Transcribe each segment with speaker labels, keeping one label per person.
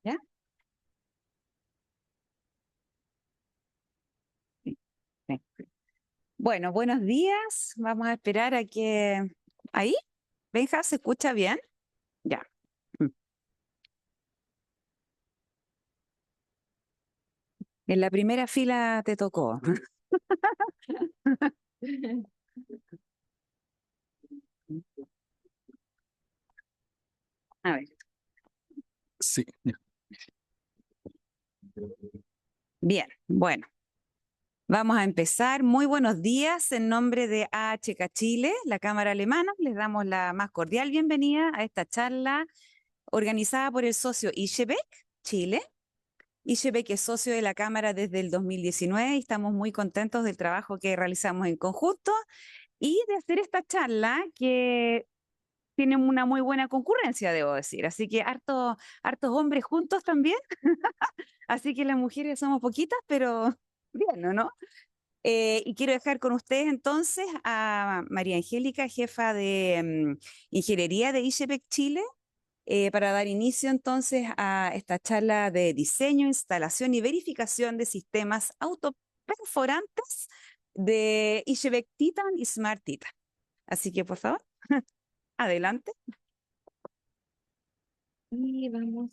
Speaker 1: ¿Ya? Sí, sí. Bueno, buenos días. Vamos a esperar a que... ¿Ahí? Benja, ¿se escucha bien? Ya. Mm. En la primera fila te tocó. A ver.
Speaker 2: Sí, ya.
Speaker 1: Bien, bueno, vamos a empezar. Muy buenos días. En nombre de AHK Chile, la Cámara Alemana, les damos la más cordial bienvenida a esta charla organizada por el socio Ischebeck, Chile. Ischebeck es socio de la Cámara desde el 2019 y estamos muy contentos del trabajo que realizamos en conjunto y de hacer esta charla que tiene una muy buena concurrencia, debo decir. Así que hartos hombres juntos también. Así que las mujeres somos poquitas, pero bien, ¿no? Y quiero dejar con ustedes entonces a María Angélica, jefa de Ingeniería de ISEPEC Chile, para dar inicio entonces a esta charla de diseño, instalación y verificación de sistemas autoperforantes de ISEPEC Titan y Smart Titan. Así que por favor, adelante. Y vamos.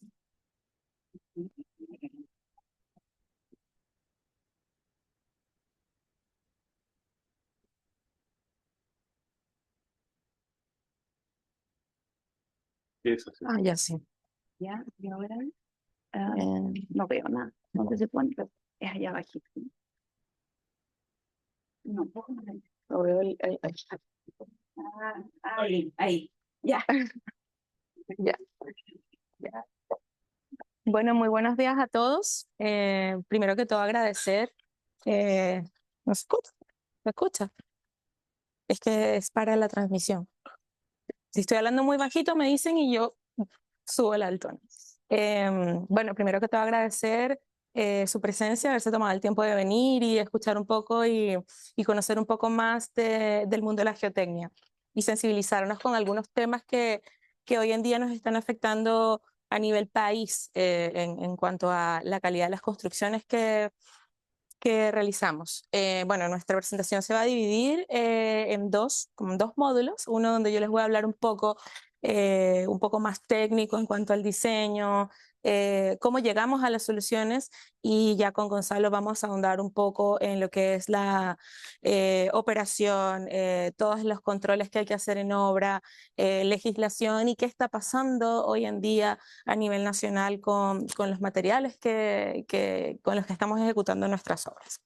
Speaker 2: Eso sí.
Speaker 3: Ah, ya sí.
Speaker 1: Ya, y ahora no veo nada. ¿Dónde se pone? Es allá abajito. No, un poco más allá.
Speaker 3: Lo veo
Speaker 1: Ahí. Ya.
Speaker 3: ya. Bueno, muy buenos días a todos. Primero que todo agradecer. ¿Me escucha? ¿Me escucha? Es que es para la transmisión. Si estoy hablando muy bajito me dicen y yo subo el alto. Bueno, primero que todo agradecer su presencia, haberse tomado el tiempo de venir y escuchar un poco y conocer un poco más del mundo de la geotecnia y sensibilizarnos con algunos temas que hoy en día nos están afectando a nivel país en cuanto a la calidad de las construcciones que realizamos. Bueno, nuestra presentación se va a dividir como dos módulos, uno donde yo les voy a hablar un poco más técnico en cuanto al diseño, cómo llegamos a las soluciones y ya con Gonzalo vamos a ahondar un poco en lo que es la operación, todos los controles que hay que hacer en obra, legislación y qué está pasando hoy en día a nivel nacional con los materiales con los que estamos ejecutando nuestras obras.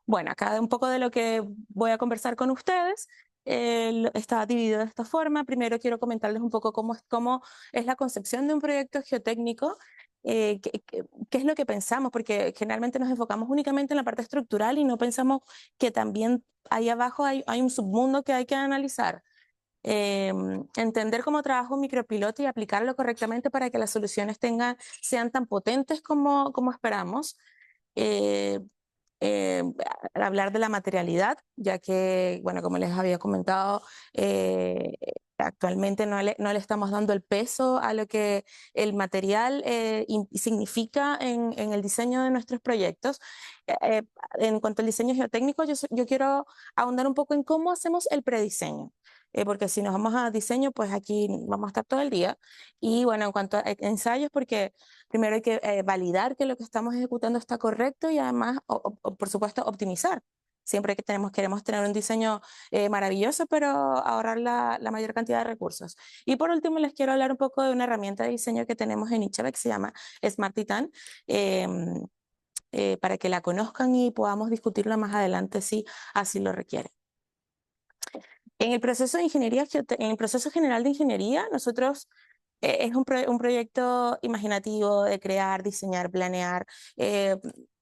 Speaker 3: Bueno, acá un poco de lo que voy a conversar con ustedes. Está dividido de esta forma. Primero quiero comentarles un poco cómo es la concepción de un proyecto geotécnico, qué es lo que pensamos, porque generalmente nos enfocamos únicamente en la parte estructural y no pensamos que también ahí abajo hay un submundo que hay que analizar. Entender cómo trabaja un micropiloto y aplicarlo correctamente para que las soluciones sean tan potentes como esperamos. Eh, eh, Hablar de la materialidad, ya que, bueno, como les había comentado, actualmente no le estamos dando el peso a lo que el material significa en el diseño de nuestros proyectos. Eh, en cuanto al diseño geotécnico, yo quiero ahondar un poco en cómo hacemos el prediseño. Porque si nos vamos a diseño, pues aquí vamos a estar todo el día. Y bueno, en cuanto a ensayos, porque primero hay que validar que lo que estamos ejecutando está correcto y además, por supuesto, optimizar. Siempre que queremos tener un diseño maravilloso, pero ahorrar la mayor cantidad de recursos. Y por último, les quiero hablar un poco de una herramienta de diseño que tenemos en Ichebe que se llama Smart Titan, para que la conozcan y podamos discutirla más adelante si así lo requieren. En el proceso de ingeniería, en el proceso general de ingeniería, nosotros es un proyecto imaginativo de crear, diseñar, planear.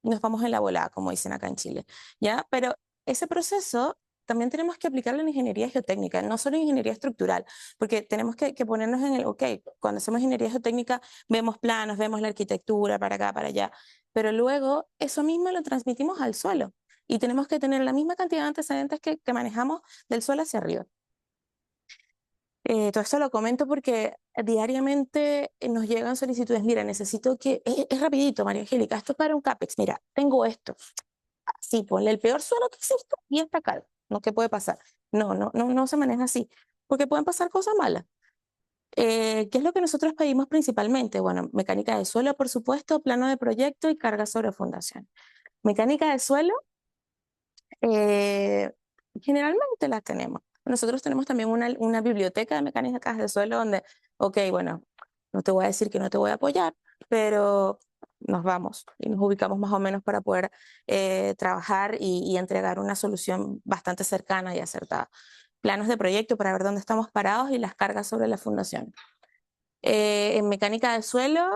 Speaker 3: Nos vamos en la volada, como dicen acá en Chile, ¿ya? Pero ese proceso también tenemos que aplicarlo en ingeniería geotécnica, no solo en ingeniería estructural, porque tenemos que ponernos en ok, cuando hacemos ingeniería geotécnica vemos planos, vemos la arquitectura para acá, para allá, pero luego eso mismo lo transmitimos al suelo y tenemos que tener la misma cantidad de antecedentes que manejamos del suelo hacia arriba. Todo esto lo comento porque diariamente nos llegan solicitudes, mira, necesito que, es rapidito, María Angélica, esto es para un CAPEX, mira, tengo esto. Sí, ponle el peor suelo que existe y esta calma, ¿no? ¿Qué puede pasar? No se maneja así, porque pueden pasar cosas malas. ¿Qué es lo que nosotros pedimos principalmente? Bueno, mecánica de suelo, por supuesto, plano de proyecto y carga sobre fundación. Mecánica de suelo, eh, generalmente las tenemos. Nosotros tenemos también una biblioteca de mecánicas de suelo donde, ok, bueno, no te voy a decir que no te voy a apoyar, pero nos vamos y nos ubicamos más o menos para poder trabajar y entregar una solución bastante cercana y acertada. Planos de proyecto para ver dónde estamos parados y las cargas sobre la fundación. En mecánica de suelo,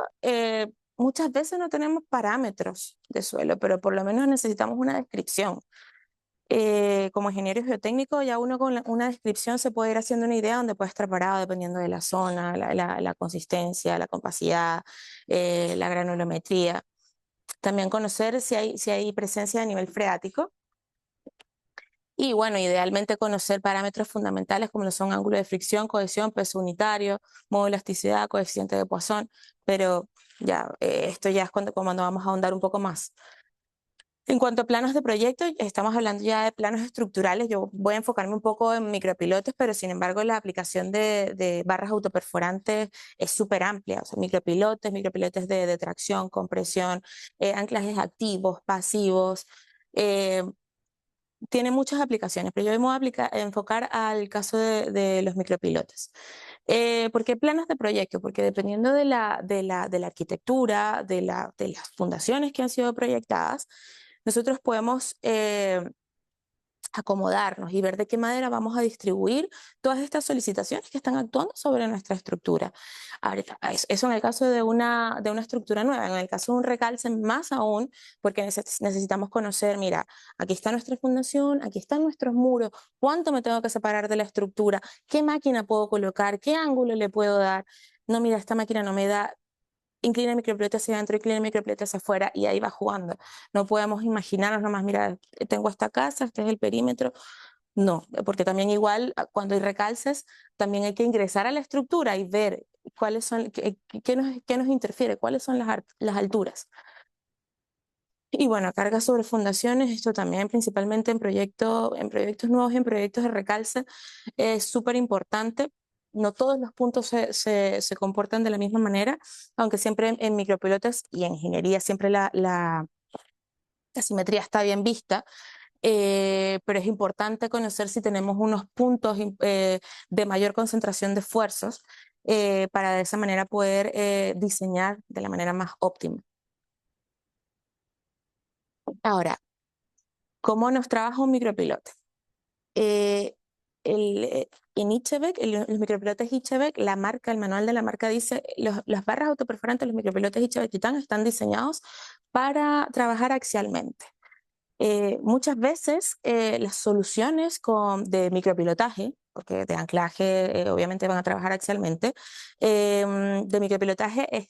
Speaker 3: muchas veces no tenemos parámetros de suelo, pero por lo menos necesitamos una descripción. Como ingeniero geotécnico, ya uno con una descripción se puede ir haciendo una idea donde puede estar parado dependiendo de la zona, la consistencia, la compacidad, la granulometría. También conocer si hay presencia de nivel freático. Y bueno, idealmente conocer parámetros fundamentales como lo son ángulo de fricción, cohesión, peso unitario, modo de elasticidad, coeficiente de Poisson, pero ya, esto ya es cuando vamos a ahondar un poco más. En cuanto a planos de proyecto, estamos hablando ya de planos estructurales. Yo voy a enfocarme un poco en micropilotes, pero sin embargo la aplicación de barras autoperforantes es súper amplia. O sea, micropilotes de tracción, compresión, anclajes activos, pasivos. Tiene muchas aplicaciones, pero yo me voy a enfocar al caso de los micropilotes. ¿Por qué planos de proyecto? Porque dependiendo de la arquitectura, de las fundaciones que han sido proyectadas, nosotros podemos acomodarnos y ver de qué manera vamos a distribuir todas estas solicitaciones que están actuando sobre nuestra estructura. Ahora, eso en el caso de una estructura nueva. En el caso de un recalce, más aún, porque necesitamos conocer, mira, aquí está nuestra fundación, aquí están nuestros muros, cuánto me tengo que separar de la estructura, qué máquina puedo colocar, qué ángulo le puedo dar. No, mira, esta máquina no me da, inclina el micropilote hacia adentro, inclina el micropilote hacia afuera y ahí va jugando. No podemos imaginarnos nomás, mira, tengo esta casa, este es el perímetro. No, porque también igual cuando hay recalces, también hay que ingresar a la estructura y ver cuáles son, qué nos interfiere, cuáles son las alturas. Y bueno, cargas sobre fundaciones, esto también principalmente en proyectos nuevos y en proyectos de recalce es súper importante. No todos los puntos se comportan de la misma manera, aunque siempre en micropilotes y en ingeniería siempre la simetría está bien vista, pero es importante conocer si tenemos unos puntos de mayor concentración de esfuerzos para de esa manera poder diseñar de la manera más óptima. Ahora, ¿cómo nos trabaja un micropilote? En Ichebek, los micropilotes Ichebek, la marca, el manual de la marca dice, las barras autoperforantes, los micropilotes Ichebek Titan están diseñados para trabajar axialmente. Muchas veces las soluciones de micropilotaje, porque de anclaje obviamente van a trabajar axialmente, de micropilotaje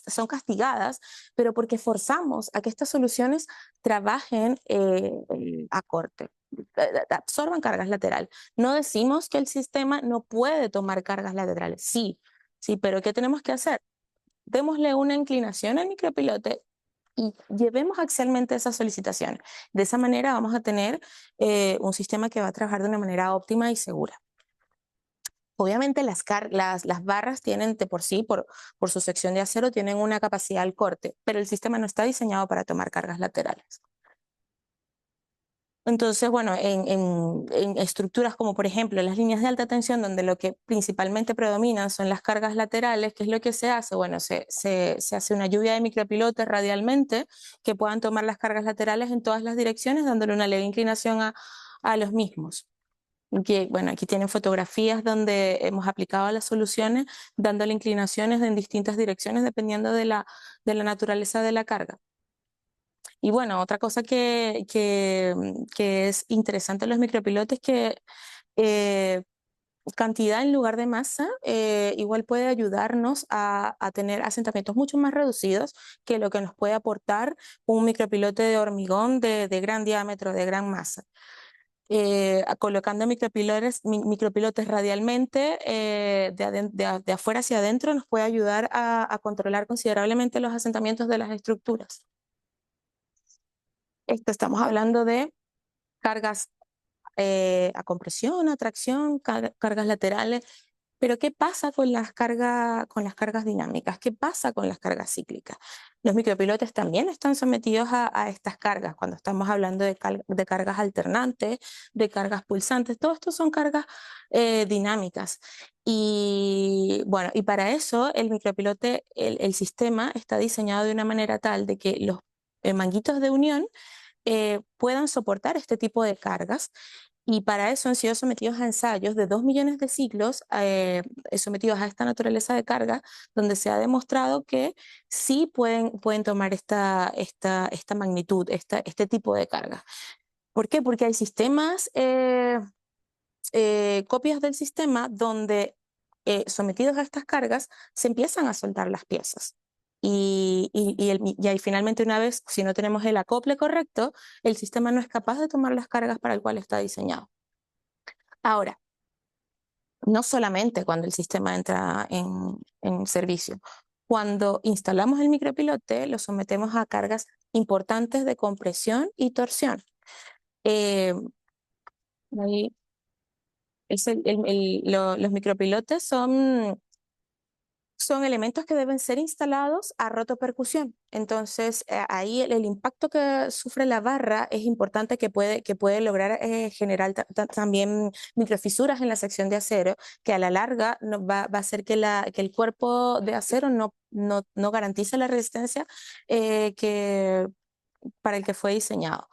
Speaker 3: son castigadas, pero porque forzamos a que estas soluciones trabajen a corte, absorban cargas laterales. No decimos que el sistema no puede tomar cargas laterales, sí, sí, pero ¿qué tenemos que hacer? Démosle una inclinación al micropilote y llevemos axialmente esa solicitación. De esa manera vamos a tener un sistema que va a trabajar de una manera óptima y segura. Obviamente las barras tienen de por sí, por su sección de acero, tienen una capacidad al corte, pero el sistema no está diseñado para tomar cargas laterales. Entonces, bueno, en estructuras como por ejemplo las líneas de alta tensión, donde lo que principalmente predominan son las cargas laterales, ¿qué es lo que se hace? Bueno, se hace una lluvia de micropilotes radialmente que puedan tomar las cargas laterales en todas las direcciones, dándole una leve inclinación a los mismos. Bueno, aquí tienen fotografías donde hemos aplicado las soluciones, dándole inclinaciones en distintas direcciones dependiendo de la naturaleza de la carga. Y bueno, otra cosa que es interesante en los micropilotes es que cantidad en lugar de masa igual puede ayudarnos a tener asentamientos mucho más reducidos que lo que nos puede aportar un micropilote de hormigón de gran diámetro, de gran masa. Colocando micropilotes radialmente de afuera hacia adentro nos puede ayudar a controlar considerablemente los asentamientos de las estructuras. Estamos hablando de cargas a compresión, a tracción, cargas laterales. Pero ¿qué pasa con las cargas dinámicas? ¿Qué pasa con las cargas cíclicas? Los micropilotes también están sometidos a estas cargas, cuando estamos hablando de cargas alternantes, de cargas pulsantes, todo esto son cargas dinámicas. Y bueno, y para eso el micropilote, el sistema está diseñado de una manera tal de que los manguitos de unión puedan soportar este tipo de cargas y para eso han sido sometidos a ensayos de 2 millones de ciclos sometidos a esta naturaleza de carga, donde se ha demostrado que sí pueden tomar esta magnitud, este tipo de carga. ¿Por qué? Porque hay sistemas, copias del sistema donde sometidos a estas cargas se empiezan a soltar las piezas. Y ahí finalmente una vez, si no tenemos el acople correcto, el sistema no es capaz de tomar las cargas para el cual está diseñado. Ahora, no solamente cuando el sistema entra en servicio. Cuando instalamos el micropilote, lo sometemos a cargas importantes de compresión y torsión. Eh, ahí los micropilotes son elementos que deben ser instalados a rotopercusión. Entonces, ahí el impacto que sufre la barra es importante que puede lograr generar también microfisuras en la sección de acero, que a la larga va a hacer que el cuerpo de acero no garantice la resistencia para el que fue diseñado.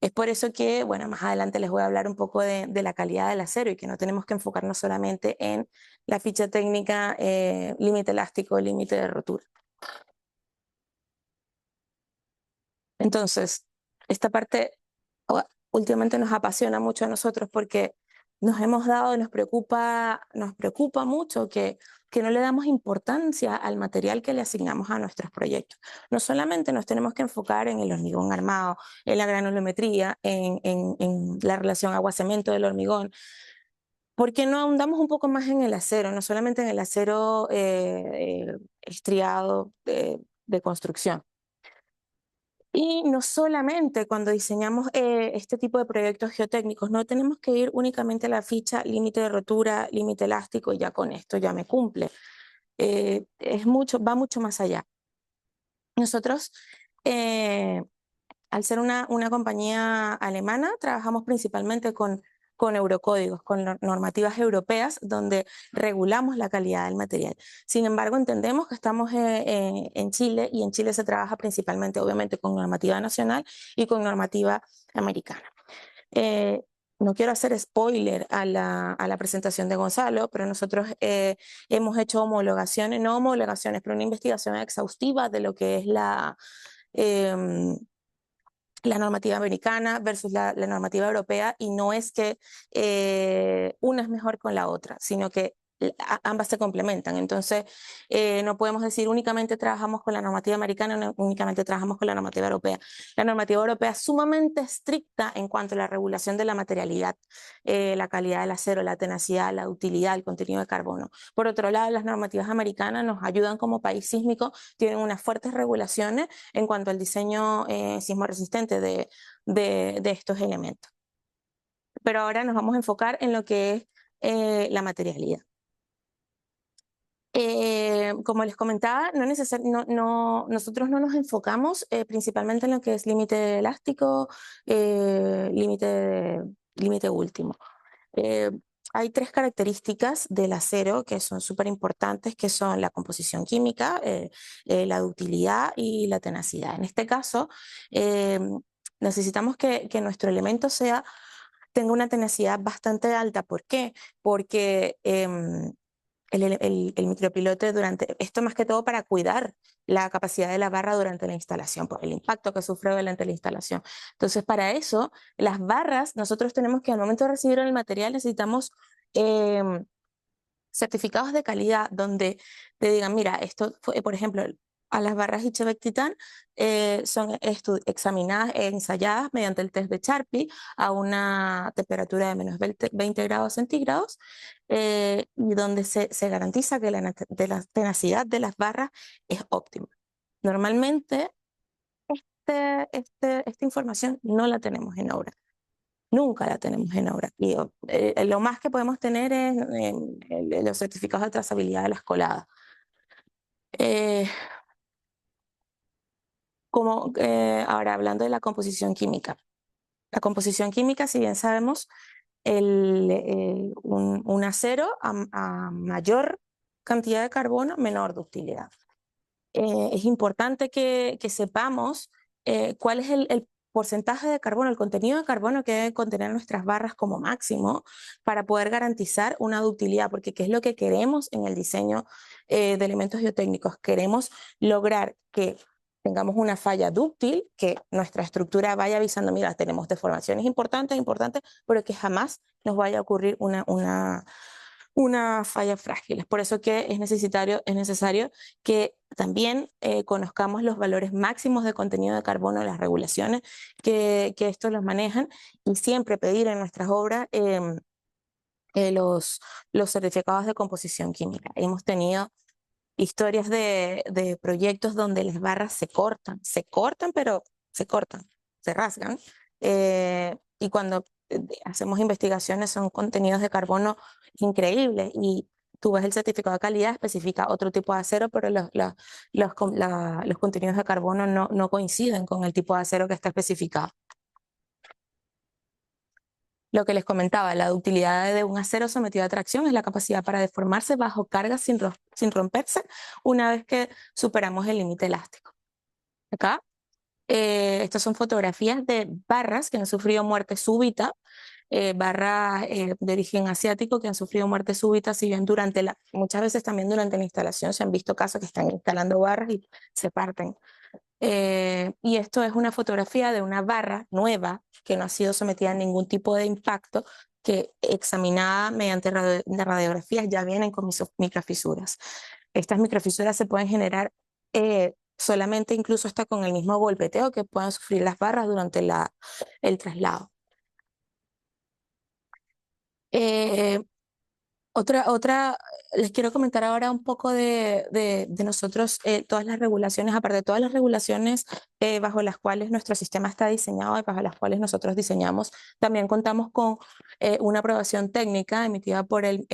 Speaker 3: Es por eso que, bueno, más adelante les voy a hablar un poco de la calidad del acero y que no tenemos que enfocarnos solamente en la ficha técnica, límite elástico, límite de rotura. Entonces, esta parte últimamente nos apasiona mucho a nosotros porque nos hemos dado, nos preocupa mucho que no le damos importancia al material que le asignamos a nuestros proyectos. No solamente nos tenemos que enfocar en el hormigón armado, en la granulometría, en la relación agua-cemento del hormigón. ¿Por qué no ahondamos un poco más en el acero? No solamente en el acero estriado de construcción. Y no solamente cuando diseñamos este tipo de proyectos geotécnicos, no tenemos que ir únicamente a la ficha límite de rotura, límite elástico y ya con esto ya me cumple. Va mucho más allá. Nosotros, al ser una compañía alemana, trabajamos principalmente con eurocódigos, con normativas europeas, donde regulamos la calidad del material. Sin embargo, entendemos que estamos en Chile y en Chile se trabaja principalmente, obviamente, con normativa nacional y con normativa americana. No quiero hacer spoiler a la presentación de Gonzalo, pero nosotros hemos hecho homologaciones, no homologaciones, pero una investigación exhaustiva de lo que es la normativa americana versus la normativa europea, y no es que una es mejor con la otra, sino que ambas se complementan. Entonces, no podemos decir únicamente trabajamos con la normativa americana, no, únicamente trabajamos con la normativa europea. La normativa europea es sumamente estricta en cuanto a la regulación de la materialidad, la calidad del acero, la tenacidad, la utilidad, el contenido de carbono. Por otro lado, las normativas americanas nos ayudan como país sísmico, tienen unas fuertes regulaciones en cuanto al diseño sismo resistente de estos elementos. Pero ahora nos vamos a enfocar en lo que es la materialidad. Como les comentaba, nosotros no nos enfocamos principalmente en lo que es límite elástico, límite último. Hay 3 características del acero que son súper importantes, que son la composición química, la ductilidad y la tenacidad. En este caso, necesitamos que nuestro elemento tenga una tenacidad bastante alta. ¿Por qué? Porque el micropilote durante, esto más que todo para cuidar la capacidad de la barra durante la instalación, por el impacto que sufre durante la instalación. Entonces, para eso, las barras, nosotros tenemos que al momento de recibir el material necesitamos certificados de calidad donde te digan, mira, esto fue, por ejemplo, a las barras Ichebek Titan son examinadas e ensayadas mediante el test de Charpy a una temperatura de menos 20 grados centígrados y donde se garantiza que la tenacidad de las barras es óptima. Normalmente esta información no la tenemos en obra. Nunca la tenemos en obra. Y lo más que podemos tener es los certificados de trazabilidad de las coladas. Ahora, hablando de la composición química. La composición química, si bien sabemos, un acero a mayor cantidad de carbono, menor ductilidad. Es importante que sepamos cuál es el porcentaje de carbono, el contenido de carbono que deben contener nuestras barras como máximo para poder garantizar una ductilidad, porque ¿qué es lo que queremos en el diseño de elementos geotécnicos? Queremos lograr que tengamos una falla dúctil, que nuestra estructura vaya avisando, mira, tenemos deformaciones importantes, pero que jamás nos vaya a ocurrir una falla frágil. Es por eso que es necesario que también conozcamos los valores máximos de contenido de carbono, las regulaciones que estos los manejan y siempre pedir en nuestras obras los certificados de composición química. Hemos tenido historias de proyectos donde las barras pero se cortan, se rasgan. Y cuando hacemos investigaciones son contenidos de carbono increíbles y tú ves el certificado de calidad, especifica otro tipo de acero, pero los contenidos de carbono no coinciden con el tipo de acero que está especificado. Lo que les comentaba, la ductilidad de un acero sometido a tracción es la capacidad para deformarse bajo carga sin romperse una vez que superamos el límite elástico. Acá, estas son fotografías de barras que han sufrido muerte súbita, barras de origen asiático que han sufrido muerte súbita, si bien muchas veces también durante la instalación se han visto casos que están instalando barras y se parten. Y esto es una fotografía de una barra nueva que no ha sido sometida a ningún tipo de impacto, que examinada mediante radiografías ya vienen con microfisuras. Estas microfisuras se pueden generar solamente incluso hasta con el mismo golpeteo que puedan sufrir las barras durante el traslado. Les quiero comentar ahora un poco de nosotros, todas las regulaciones, aparte de todas las regulaciones bajo las cuales nuestro sistema está diseñado y bajo las cuales nosotros diseñamos, también contamos con una aprobación técnica emitida por el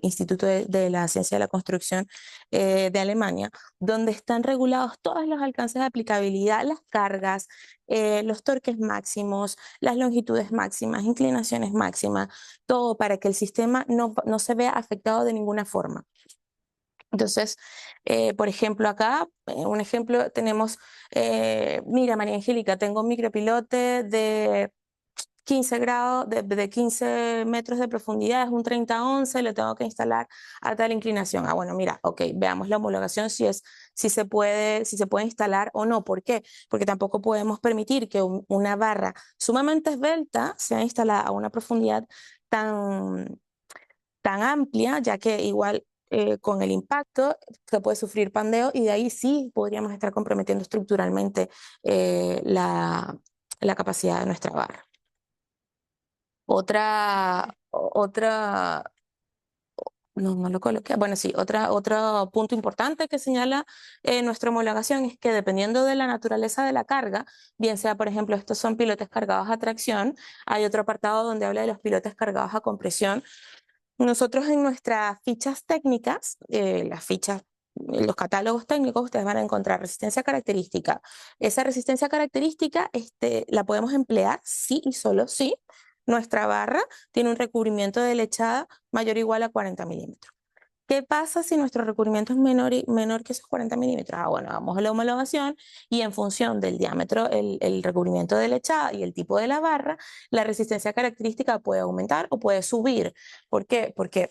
Speaker 3: Instituto de la Ciencia de la Construcción de Alemania, donde están regulados todos los alcances de aplicabilidad, las cargas, los torques máximos, las longitudes máximas, inclinaciones máximas, todo para que el sistema no se vea afectado de ninguna forma. Entonces, por ejemplo, acá, un ejemplo, tenemos, mira, María Angélica, tengo un micropilote de 15 grados, de 15 metros de profundidad, es un 30-11, le tengo que instalar a tal inclinación. Ah, bueno, mira, ok, veamos la homologación si se puede instalar o no. ¿Por qué? Porque tampoco podemos permitir que una barra sumamente esbelta sea instalada a una profundidad tan amplia, ya que igual con el impacto se puede sufrir pandeo y de ahí sí podríamos estar comprometiendo estructuralmente la capacidad de nuestra barra. No lo coloqué. Bueno, sí, otro punto importante que señala nuestra homologación es que dependiendo de la naturaleza de la carga, bien sea, por ejemplo, estos son pilotes cargados a tracción, hay otro apartado donde habla de los pilotes cargados a compresión. Nosotros en nuestras fichas técnicas, los catálogos técnicos, ustedes van a encontrar resistencia característica. Esa resistencia característica la podemos emplear sí y solo si nuestra barra tiene un recubrimiento de lechada mayor o igual a 40 milímetros. ¿Qué pasa si nuestro recubrimiento es menor que esos 40 milímetros? Ah, bueno, vamos a la homologación y en función del diámetro, el recubrimiento de lechada y el tipo de la barra, la resistencia característica puede aumentar o puede subir. ¿Por qué? Porque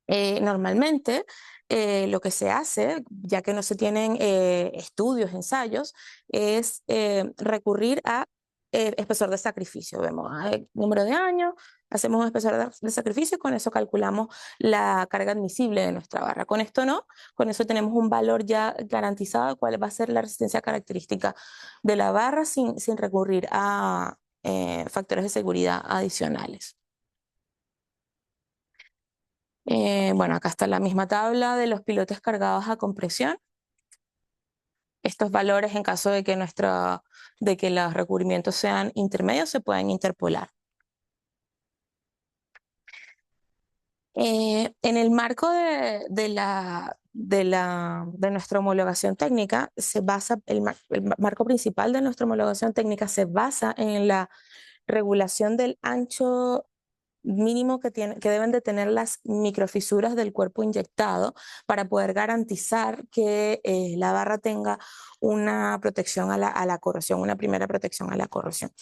Speaker 3: Normalmente lo que se hace, ya que no se tienen estudios, ensayos, es recurrir a espesor de sacrificio. Vemos el número de años, hacemos un espesor de sacrificio y con eso calculamos la carga admisible de nuestra barra. Con esto no, con eso tenemos un valor ya garantizado de cuál va a ser la resistencia característica de la barra sin recurrir a factores de seguridad adicionales. Bueno, acá está la misma tabla de los pilotes cargados a compresión. Estos valores, en caso de que, de que los recubrimientos sean intermedios, se pueden interpolar. En el marco de nuestra homologación técnica, el marco principal de nuestra homologación técnica se basa en la regulación del ancho mínimo que deben de tener las microfisuras del cuerpo inyectado para poder garantizar que la barra tenga una protección a la corrosión, una primera protección a la corrosión.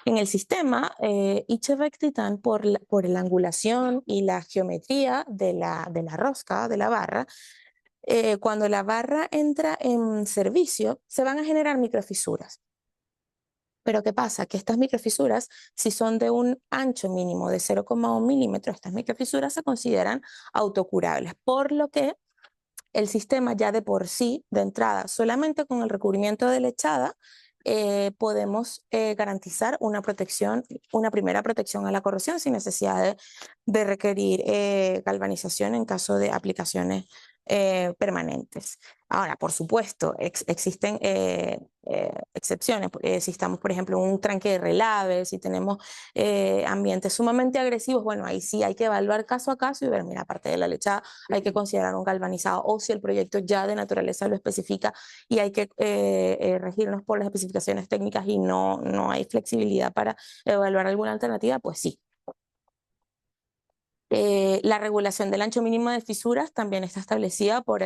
Speaker 3: En el sistema, Ichevec Titan, por la angulación y la geometría de la rosca, de la barra, cuando la barra entra en servicio, se van a generar microfisuras. Pero ¿qué pasa? Que estas microfisuras, si son de un ancho mínimo de 0,1 milímetros, estas microfisuras se consideran autocurables, por lo que el sistema ya de por sí, de entrada, solamente con el recubrimiento de lechada, podemos garantizar una primera protección a la corrosión sin necesidad de requerir galvanización en caso de aplicaciones permanentes. Ahora, por supuesto, existen excepciones. Si estamos, por ejemplo, en un tranque de relave, si tenemos ambientes sumamente agresivos, bueno, ahí sí hay que evaluar caso a caso y ver, mira, aparte de la lechada, hay que considerar un galvanizado, o si el proyecto ya de naturaleza lo especifica y hay que regirnos por las especificaciones técnicas y no hay flexibilidad para evaluar alguna alternativa, pues sí. La regulación del ancho mínimo de fisuras también está establecida por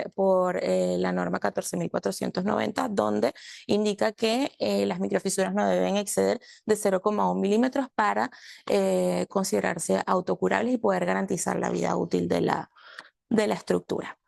Speaker 3: la norma 14.490, donde indica que las microfisuras no deben exceder de 0,1 milímetros para considerarse autocurables y poder garantizar la vida útil de la estructura.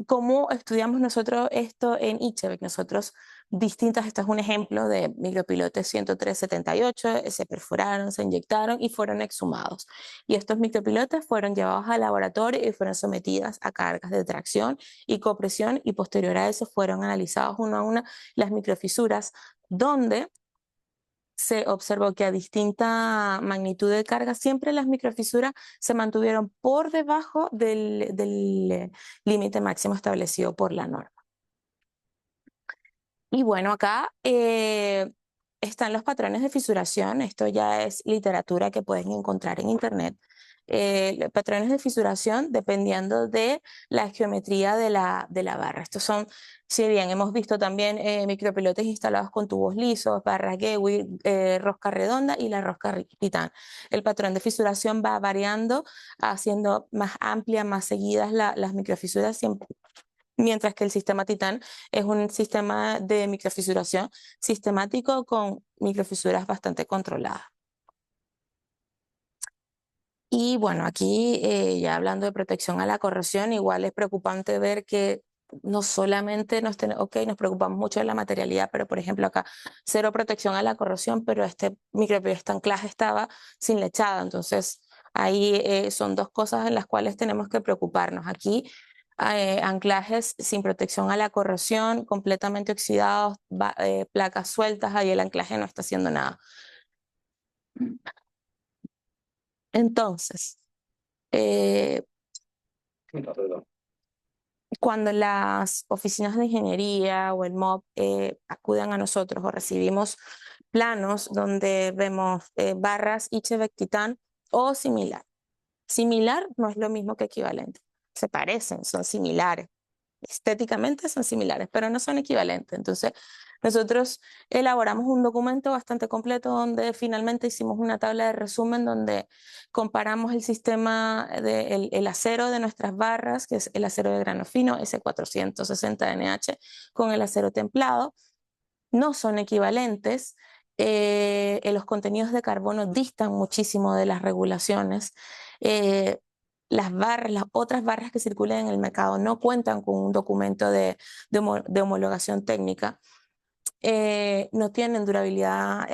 Speaker 3: ¿Cómo estudiamos nosotros esto en Ichevec? Nosotros esto es un ejemplo de micropilotes 10378, se perforaron, se inyectaron y fueron exhumados. Y estos micropilotes fueron llevados al laboratorio y fueron sometidas a cargas de tracción y compresión, y posterior a eso fueron analizados uno a uno las microfisuras, donde se observó que a distinta magnitud de carga siempre las microfisuras se mantuvieron por debajo del límite máximo establecido por la norma. Y bueno, acá están los patrones de fisuración. Esto ya es literatura que pueden encontrar en internet. Patrones de fisuración dependiendo de la geometría de la barra. Estos son, si bien hemos visto también micropilotes instalados con tubos lisos, barra Gewill, rosca redonda y la rosca Titan. El patrón de fisuración va variando, haciendo más amplias, más seguidas las microfisuras, siempre, mientras que el sistema Titan es un sistema de microfisuración sistemático con microfisuras bastante controladas. Y bueno, aquí ya hablando de protección a la corrosión, igual es preocupante ver que no solamente nos preocupamos mucho de la materialidad, pero por ejemplo acá cero protección a la corrosión, pero este micropiloto anclaje estaba sin lechada. Entonces ahí son dos cosas en las cuales tenemos que preocuparnos. Aquí anclajes sin protección a la corrosión, completamente oxidados, placas sueltas, ahí el anclaje no está haciendo nada. Entonces, cuando las oficinas de ingeniería o el MOB acudan a nosotros o recibimos planos donde vemos barras Ichevec Titan o similar. Similar no es lo mismo que equivalente. Se parecen, son similares. Estéticamente son similares, pero no son equivalentes. Entonces, nosotros elaboramos un documento bastante completo donde finalmente hicimos una tabla de resumen donde comparamos el sistema el acero de nuestras barras, que es el acero de grano fino, S460NH, con el acero templado. No son equivalentes. Los contenidos de carbono distan muchísimo de las regulaciones. las otras barras que circulan en el mercado no cuentan con un documento de homologación técnica, no tienen durabilidad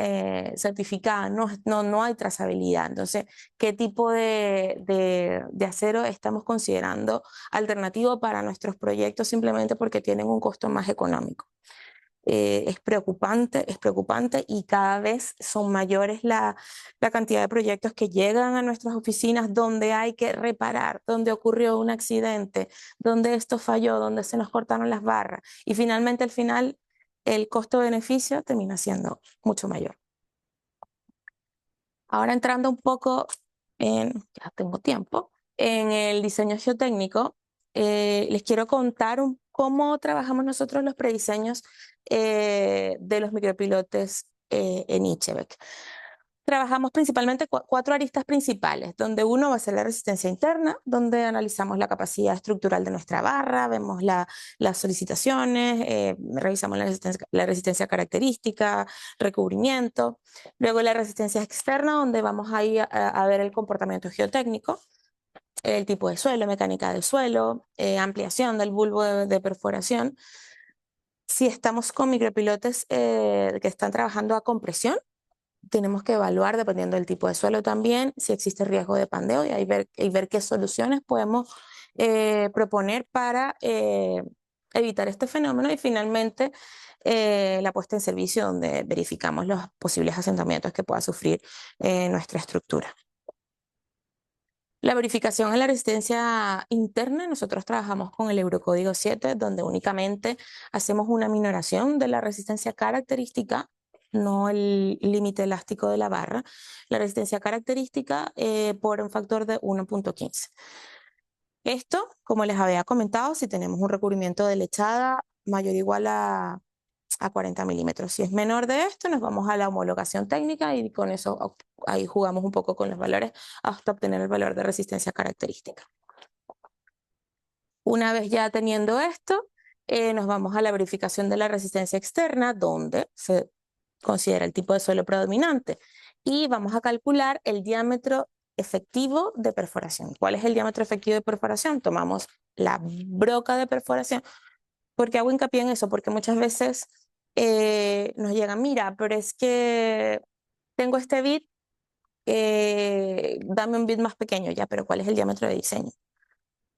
Speaker 3: certificada, no hay trazabilidad. Entonces, ¿qué tipo de acero estamos considerando alternativo para nuestros proyectos simplemente porque tienen un costo más económico? Es preocupante y cada vez son mayores la cantidad de proyectos que llegan a nuestras oficinas donde hay que reparar, donde ocurrió un accidente, donde esto falló, donde se nos cortaron las barras y finalmente al final el costo-beneficio termina siendo mucho mayor. Ahora entrando un poco ya tengo tiempo, en el diseño geotécnico, les quiero contar cómo trabajamos nosotros los prediseños de los micropilotes en Ichebec. Trabajamos principalmente cuatro aristas principales, donde uno va a ser la resistencia interna, donde analizamos la capacidad estructural de nuestra barra, vemos las solicitaciones, revisamos la resistencia característica, recubrimiento. Luego la resistencia externa, donde vamos a ir a ver el comportamiento geotécnico, el tipo de suelo, mecánica del suelo, ampliación del bulbo de perforación. Si estamos con micropilotes que están trabajando a compresión, tenemos que evaluar, dependiendo del tipo de suelo también, si existe riesgo de pandeo y ver qué soluciones podemos proponer para evitar este fenómeno y finalmente la puesta en servicio donde verificamos los posibles asentamientos que pueda sufrir nuestra estructura. La verificación en la resistencia interna, nosotros trabajamos con el Eurocódigo 7, donde únicamente hacemos una minoración de la resistencia característica, no el límite elástico de la barra, la resistencia característica por un factor de 1.15. Esto, como les había comentado, si tenemos un recubrimiento de lechada mayor o igual a 40 milímetros. Si es menor de esto, nos vamos a la homologación técnica y con eso ahí jugamos un poco con los valores hasta obtener el valor de resistencia característica. Una vez ya teniendo esto, nos vamos a la verificación de la resistencia externa, donde se considera el tipo de suelo predominante y vamos a calcular el diámetro efectivo de perforación. ¿Cuál es el diámetro efectivo de perforación? Tomamos la broca de perforación. ¿Por qué hago hincapié en eso? Porque muchas veces nos llegan, mira, pero es que tengo este bit, dame un bit más pequeño, ya, pero ¿cuál es el diámetro de diseño?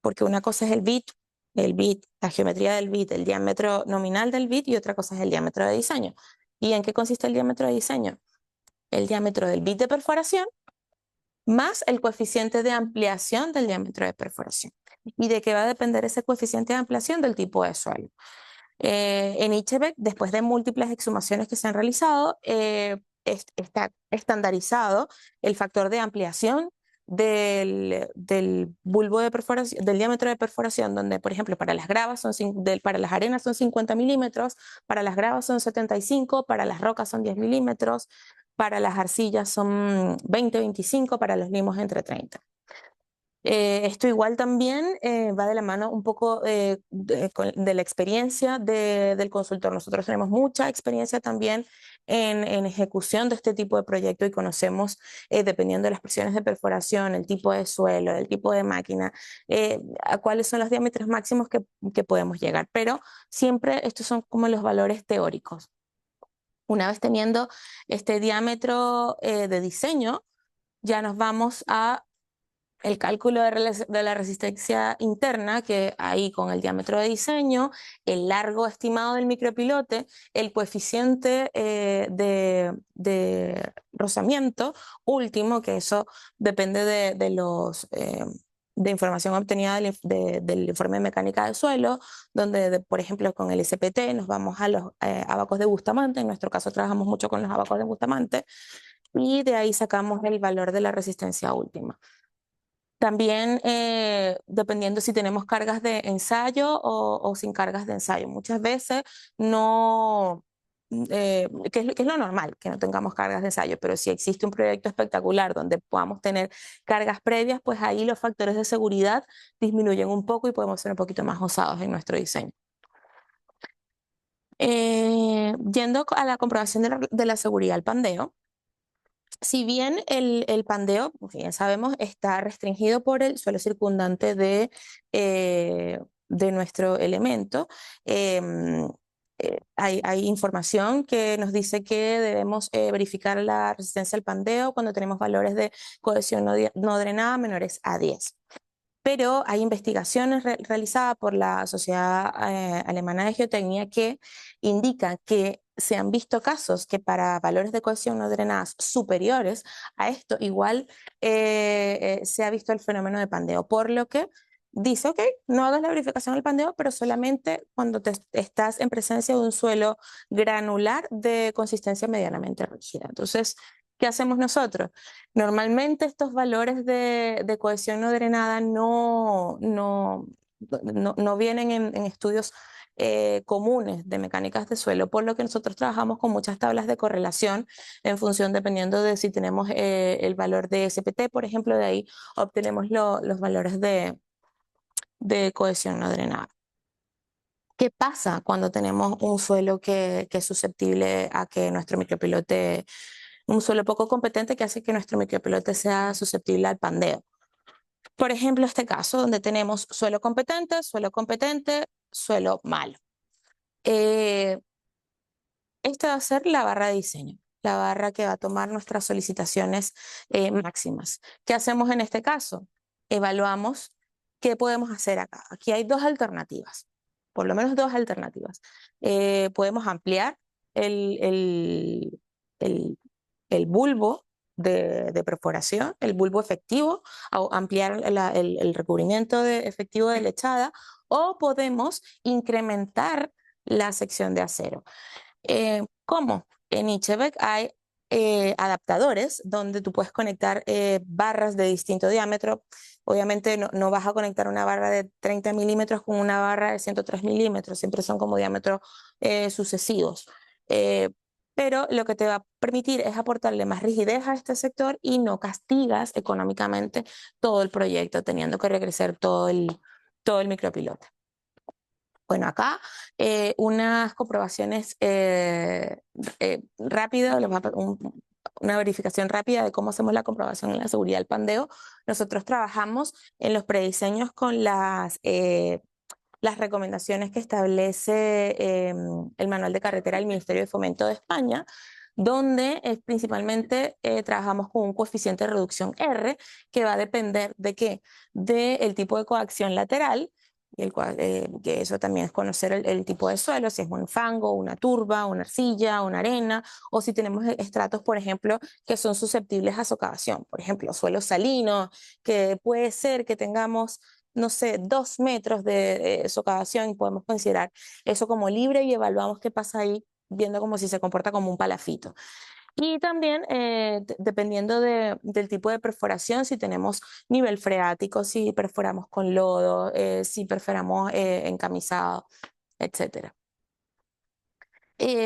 Speaker 3: Porque una cosa es el bit, la geometría del bit, el diámetro nominal del bit y otra cosa es el diámetro de diseño. ¿Y en qué consiste el diámetro de diseño? El diámetro del bit de perforación más el coeficiente de ampliación del diámetro de perforación. ¿Y de qué va a depender ese coeficiente de ampliación? Del tipo de suelo. En Ichebec, después de múltiples exhumaciones que se han realizado, está estandarizado el factor de ampliación del bulbo de perforación, del diámetro de perforación, donde, por ejemplo, para las gravas para las arenas son 50 milímetros, para las gravas son 75, para las rocas son 10 milímetros, para las arcillas son 20-25, para los limos entre 30. Esto igual también va de la mano un poco de la experiencia del consultor. Nosotros tenemos mucha experiencia también en ejecución de este tipo de proyecto y conocemos, dependiendo de las presiones de perforación, el tipo de suelo, el tipo de máquina, a cuáles son los diámetros máximos que podemos llegar. Pero siempre estos son como los valores teóricos. Una vez teniendo este diámetro de diseño, ya nos vamos a el cálculo de la resistencia interna, que ahí con el diámetro de diseño, el largo estimado del micropilote, el coeficiente de rozamiento último, que eso depende de información obtenida del informe de mecánica del suelo, donde, por ejemplo, con el SPT nos vamos a los abacos de Bustamante. En nuestro caso trabajamos mucho con los abacos de Bustamante, y de ahí sacamos el valor de la resistencia última. También dependiendo si tenemos cargas de ensayo o sin cargas de ensayo. Muchas veces no, que es lo normal, que no tengamos cargas de ensayo, pero si existe un proyecto espectacular donde podamos tener cargas previas, pues ahí los factores de seguridad disminuyen un poco y podemos ser un poquito más osados en nuestro diseño. Yendo a la comprobación de la seguridad al pandeo, Si bien el pandeo, como bien sabemos, está restringido por el suelo circundante de nuestro elemento, em, hay información que nos dice que debemos verificar la resistencia al pandeo cuando tenemos valores de cohesión no drenada menores a 10. Pero hay investigaciones realizadas por la Sociedad Alemana de Geotecnia que indican que se han visto casos que para valores de cohesión no drenadas superiores a esto, igual se ha visto el fenómeno de pandeo, por lo que dice, ok, no hagas la verificación del pandeo, pero solamente cuando estás en presencia de un suelo granular de consistencia medianamente rígida. Entonces, ¿qué hacemos nosotros? Normalmente estos valores de cohesión no drenada no vienen en estudios comunes de mecánicas de suelo, por lo que nosotros trabajamos con muchas tablas de correlación en función, dependiendo de si tenemos el valor de SPT, por ejemplo, de ahí obtenemos los valores de cohesión no drenada. ¿Qué pasa cuando tenemos un suelo que es susceptible a que nuestro micropilote, un suelo poco competente que hace que nuestro micropilote sea susceptible al pandeo? Por ejemplo, este caso donde tenemos suelo competente, suelo malo. Esta va a ser la barra de diseño, la barra que va a tomar nuestras solicitaciones máximas. ¿Qué hacemos en este caso? Evaluamos qué podemos hacer acá. Aquí hay dos alternativas, por lo menos dos alternativas. Podemos ampliar el, el, el, el bulbo de perforación, el bulbo efectivo, ampliar el recubrimiento efectivo de lechada, o podemos incrementar la sección de acero. ¿Cómo? En Ichebec hay adaptadores donde tú puedes conectar barras de distinto diámetro. Obviamente no vas a conectar una barra de 30 milímetros con una barra de 103 milímetros, siempre son como diámetros sucesivos. Pero lo que te va a permitir es aportarle más rigidez a este sector y no castigas económicamente todo el proyecto, teniendo que regresar todo el micropilote. Bueno, acá unas comprobaciones rápidas, una verificación rápida de cómo hacemos la comprobación en la seguridad del pandeo. Nosotros trabajamos en los prediseños con las recomendaciones que establece el Manual de Carretera del Ministerio de Fomento de España, donde principalmente trabajamos con un coeficiente de reducción R, que va a depender de qué, del tipo de coacción lateral, que eso también es conocer el tipo de suelo, si es un fango, una turba, una arcilla, una arena, o si tenemos estratos, por ejemplo, que son susceptibles a socavación. Por ejemplo, suelo salino, que puede ser que tengamos, no sé, 2 metros de socavación, y podemos considerar eso como libre y evaluamos qué pasa ahí, viendo como si se comporta como un palafito. Y también, dependiendo del tipo de perforación, si tenemos nivel freático, si perforamos con lodo, si perforamos encamisado, etc.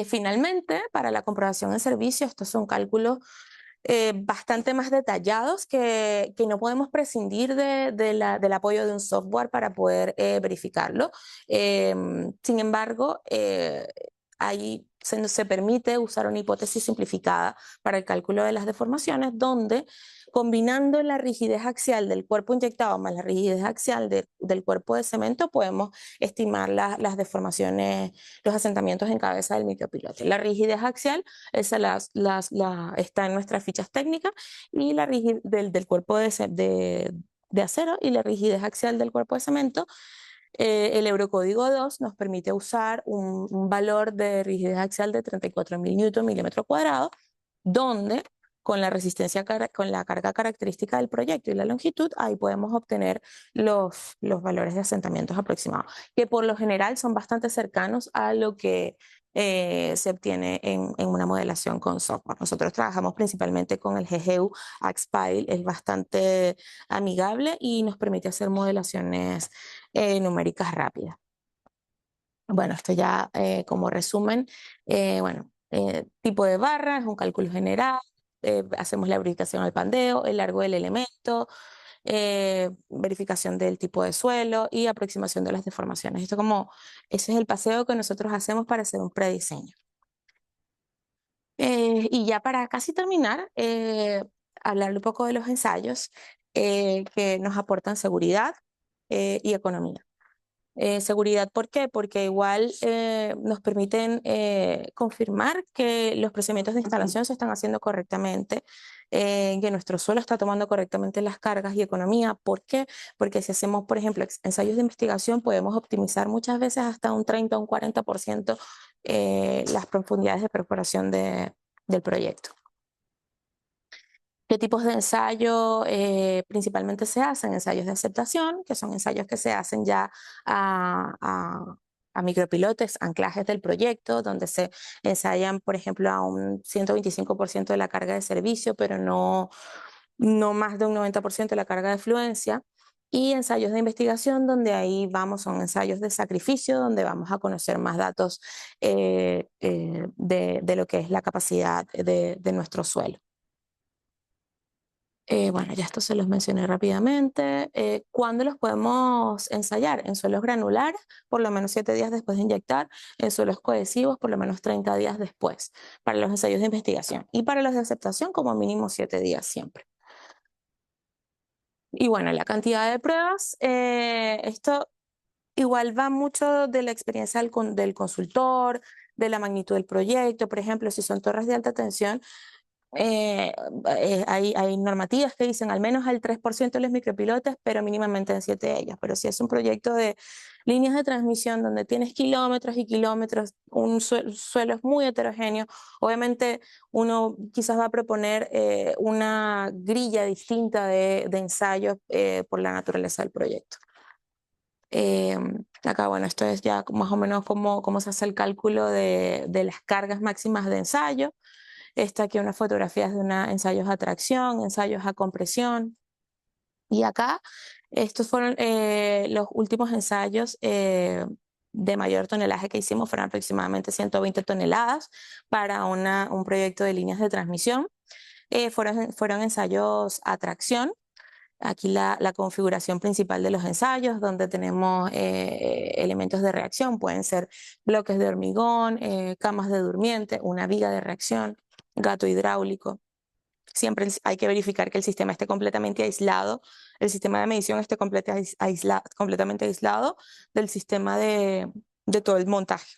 Speaker 3: Finalmente, para la comprobación de servicio, estos son cálculos bastante más detallados que no podemos prescindir del apoyo de un software para poder verificarlo. Sin embargo, ahí se permite usar una hipótesis simplificada para el cálculo de las deformaciones, donde combinando la rigidez axial del cuerpo inyectado más la rigidez axial del cuerpo de cemento, podemos estimar las deformaciones, los asentamientos en cabeza del micropilote. La rigidez axial, esa está en nuestras fichas técnicas, y la rigidez del cuerpo de acero y la rigidez axial del cuerpo de cemento. El Eurocódigo 2 nos permite usar un valor de rigidez axial de 34.000 Newton milímetro cuadrado, donde con la resistencia, con la carga característica del proyecto y la longitud, ahí podemos obtener los valores de asentamientos aproximados, que por lo general son bastante cercanos a lo que se obtiene en una modelación con software. Nosotros trabajamos principalmente con el GGU Axpile, es bastante amigable y nos permite hacer modelaciones numéricas rápidas. Bueno, esto ya como resumen, tipo de barra es un cálculo general, hacemos la verificación al pandeo, el largo del elemento, verificación del tipo de suelo y aproximación de las deformaciones. Ese es el paseo que nosotros hacemos para hacer un prediseño. Y ya para casi terminar, hablar un poco de los ensayos que nos aportan seguridad y economía. Seguridad, ¿por qué? Porque igual nos permiten confirmar que los procedimientos de instalación se están haciendo correctamente, que nuestro suelo está tomando correctamente las cargas y economía. ¿Por qué? Porque si hacemos, por ejemplo, ensayos de investigación, podemos optimizar muchas veces hasta un 30 o un 40% las profundidades de perforación del proyecto. ¿Qué tipos de ensayo principalmente se hacen? Ensayos de aceptación, que son ensayos que se hacen ya a micropilotes, anclajes del proyecto, donde se ensayan, por ejemplo, a un 125% de la carga de servicio, pero no más de un 90% de la carga de fluencia. Y ensayos de investigación, donde ahí vamos, son ensayos de sacrificio, donde vamos a conocer más datos de lo que es la capacidad de nuestro suelo. Bueno, ya esto se los mencioné rápidamente. ¿Cuándo los podemos ensayar? En suelos granulares, por lo menos 7 días después de inyectar. En suelos cohesivos, por lo menos 30 días después, para los ensayos de investigación. Y para los de aceptación, como mínimo 7 días siempre. Y bueno, la cantidad de pruebas, esto igual va mucho de la experiencia del consultor, de la magnitud del proyecto. Por ejemplo, si son torres de alta tensión, hay normativas que dicen al menos el 3% de los micropilotes, pero mínimamente en 7 de ellas. Pero si es un proyecto de líneas de transmisión donde tienes kilómetros y kilómetros, un suelo es muy heterogéneo, obviamente uno quizás va a proponer una grilla distinta de ensayos por la naturaleza del proyecto. Acá, bueno, esto es ya más o menos cómo se hace el cálculo de las cargas máximas de ensayo. Está aquí unas fotografías de ensayos a tracción, ensayos a compresión. Y acá, estos fueron los últimos ensayos de mayor tonelaje que hicimos, fueron aproximadamente 120 toneladas para un proyecto de líneas de transmisión. Fueron ensayos a tracción. Aquí la configuración principal de los ensayos, donde tenemos elementos de reacción, pueden ser bloques de hormigón, camas de durmiente, una viga de reacción, gato hidráulico. Siempre hay que verificar que el sistema esté completamente aislado, el sistema de medición esté completamente aislado del sistema de todo el montaje.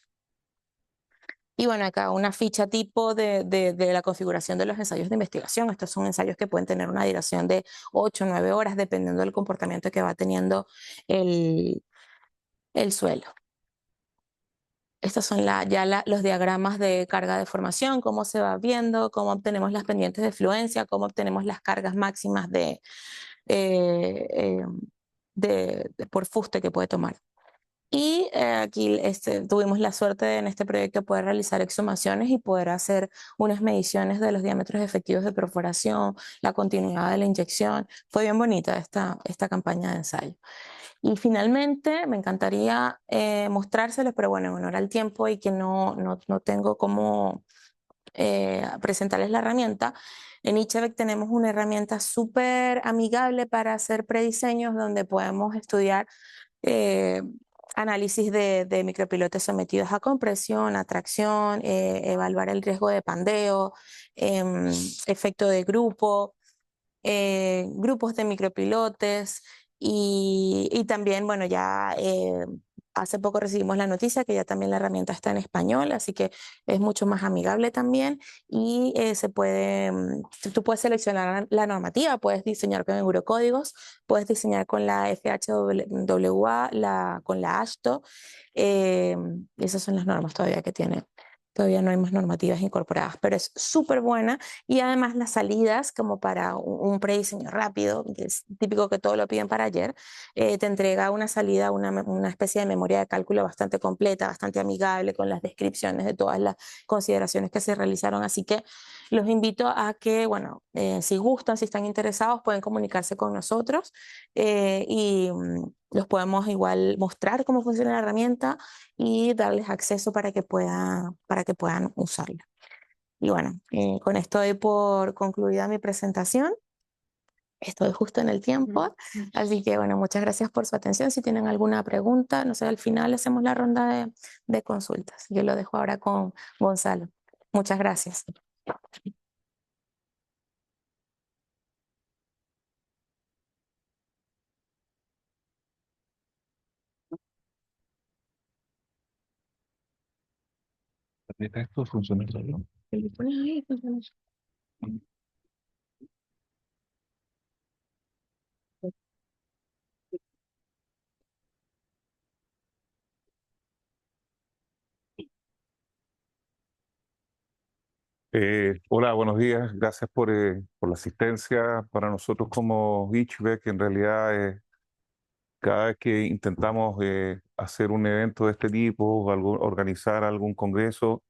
Speaker 3: Y bueno, acá una ficha tipo de la configuración de los ensayos de investigación. Estos son ensayos que pueden tener una duración de 8 o 9 horas, dependiendo del comportamiento que va teniendo el suelo. Estos son los diagramas de carga de formación, cómo se va viendo, cómo obtenemos las pendientes de fluencia, cómo obtenemos las cargas máximas por fuste que puede tomar. Y aquí tuvimos la suerte en este proyecto de poder realizar exhumaciones y poder hacer unas mediciones de los diámetros efectivos de perforación, la continuidad de la inyección. Fue bien bonita esta campaña de ensayo. Y finalmente me encantaría mostrárselos, pero bueno, en honor al tiempo y que no tengo cómo presentarles la herramienta. En Ichevec tenemos una herramienta súper amigable para hacer prediseños donde podemos estudiar análisis de micropilotes sometidos a compresión, a tracción, evaluar el riesgo de pandeo, efecto de grupo, grupos de micropilotes y también, bueno, ya hace poco recibimos la noticia que ya también la herramienta está en español, así que es mucho más amigable también y tú puedes seleccionar la normativa, puedes diseñar con Eurocódigos, puedes diseñar con la FHWA, con la AASHTO, esas son las normas todavía que tiene. Todavía no hay más normativas incorporadas, pero es súper buena y además las salidas como para un prediseño rápido, que es típico que todo lo piden para ayer, te entrega una salida, una especie de memoria de cálculo bastante completa, bastante amigable con las descripciones de todas las consideraciones que se realizaron. Así que los invito a que, bueno, si gustan, si están interesados, pueden comunicarse con nosotros y los podemos igual mostrar cómo funciona la herramienta y darles acceso para que puedan usarla. Y bueno, con esto doy por concluida mi presentación. Estoy justo en el tiempo, así que bueno, muchas gracias por su atención. Si tienen alguna pregunta, no sé, al final hacemos la ronda de consultas. Yo lo dejo ahora con Gonzalo. Muchas gracias.
Speaker 2: Esto funciona solo.
Speaker 3: Le pones ahí, pues, no sé.
Speaker 2: Hola, buenos días. Gracias por la asistencia. Para nosotros como Beachback, en realidad, cada vez que intentamos hacer un evento de este tipo o organizar algún congreso,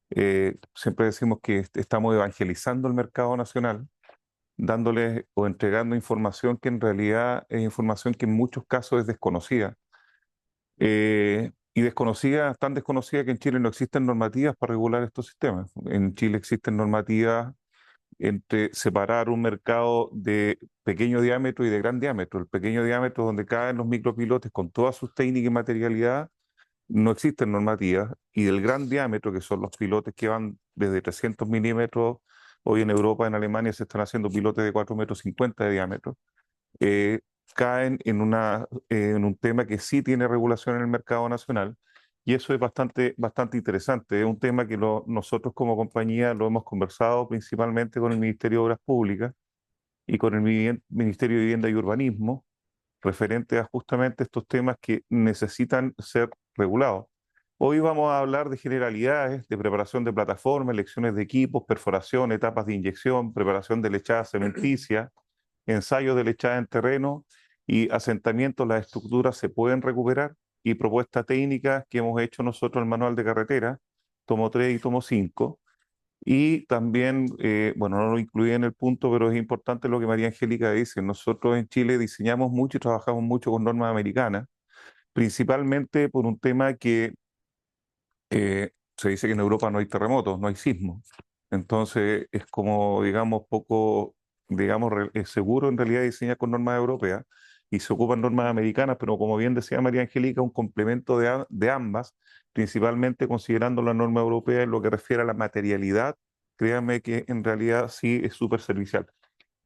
Speaker 2: siempre decimos que estamos evangelizando el mercado nacional, dándoles o entregando información que en realidad es información que en muchos casos es desconocida. Y desconocida, tan desconocida que en Chile no existen normativas para regular estos sistemas. En Chile existen normativas entre separar un mercado de pequeño diámetro y de gran diámetro. El pequeño diámetro, donde caen los micropilotes con todas sus técnicas y materialidad, no existen normativas. Y del gran diámetro, que son los pilotes que van desde 300 milímetros, hoy en Europa, en Alemania, se están haciendo pilotes de 4,50 metros de diámetro, eh, caen en un tema que sí tiene regulación en el mercado nacional, y eso es bastante interesante. Es un tema que nosotros como compañía lo hemos conversado principalmente con el Ministerio de Obras Públicas y con el Ministerio de Vivienda y Urbanismo, referente a justamente estos temas que necesitan ser regulados. Hoy vamos a hablar de generalidades, de preparación de plataformas, elecciones de equipos, perforación, etapas de inyección, preparación de lechada cementicia, ensayos de lechada en terreno y asentamiento. Las estructuras se pueden recuperar, y propuestas técnicas que hemos hecho nosotros en el manual de carretera, tomo 3 y tomo 5. Y también, bueno, no lo incluí en el punto, pero es importante lo que María Angélica dice. Nosotros en Chile diseñamos mucho y trabajamos mucho con normas americanas, principalmente por un tema que se dice que en Europa no hay terremotos, no hay sismos. Entonces es como, digamos, poco, digamos, es seguro en realidad diseñar con normas europeas, y se ocupan normas americanas, pero como bien decía María Angélica, un complemento de ambas, principalmente considerando la norma europea en lo que refiere a la materialidad. Créanme que en realidad sí es súper servicial.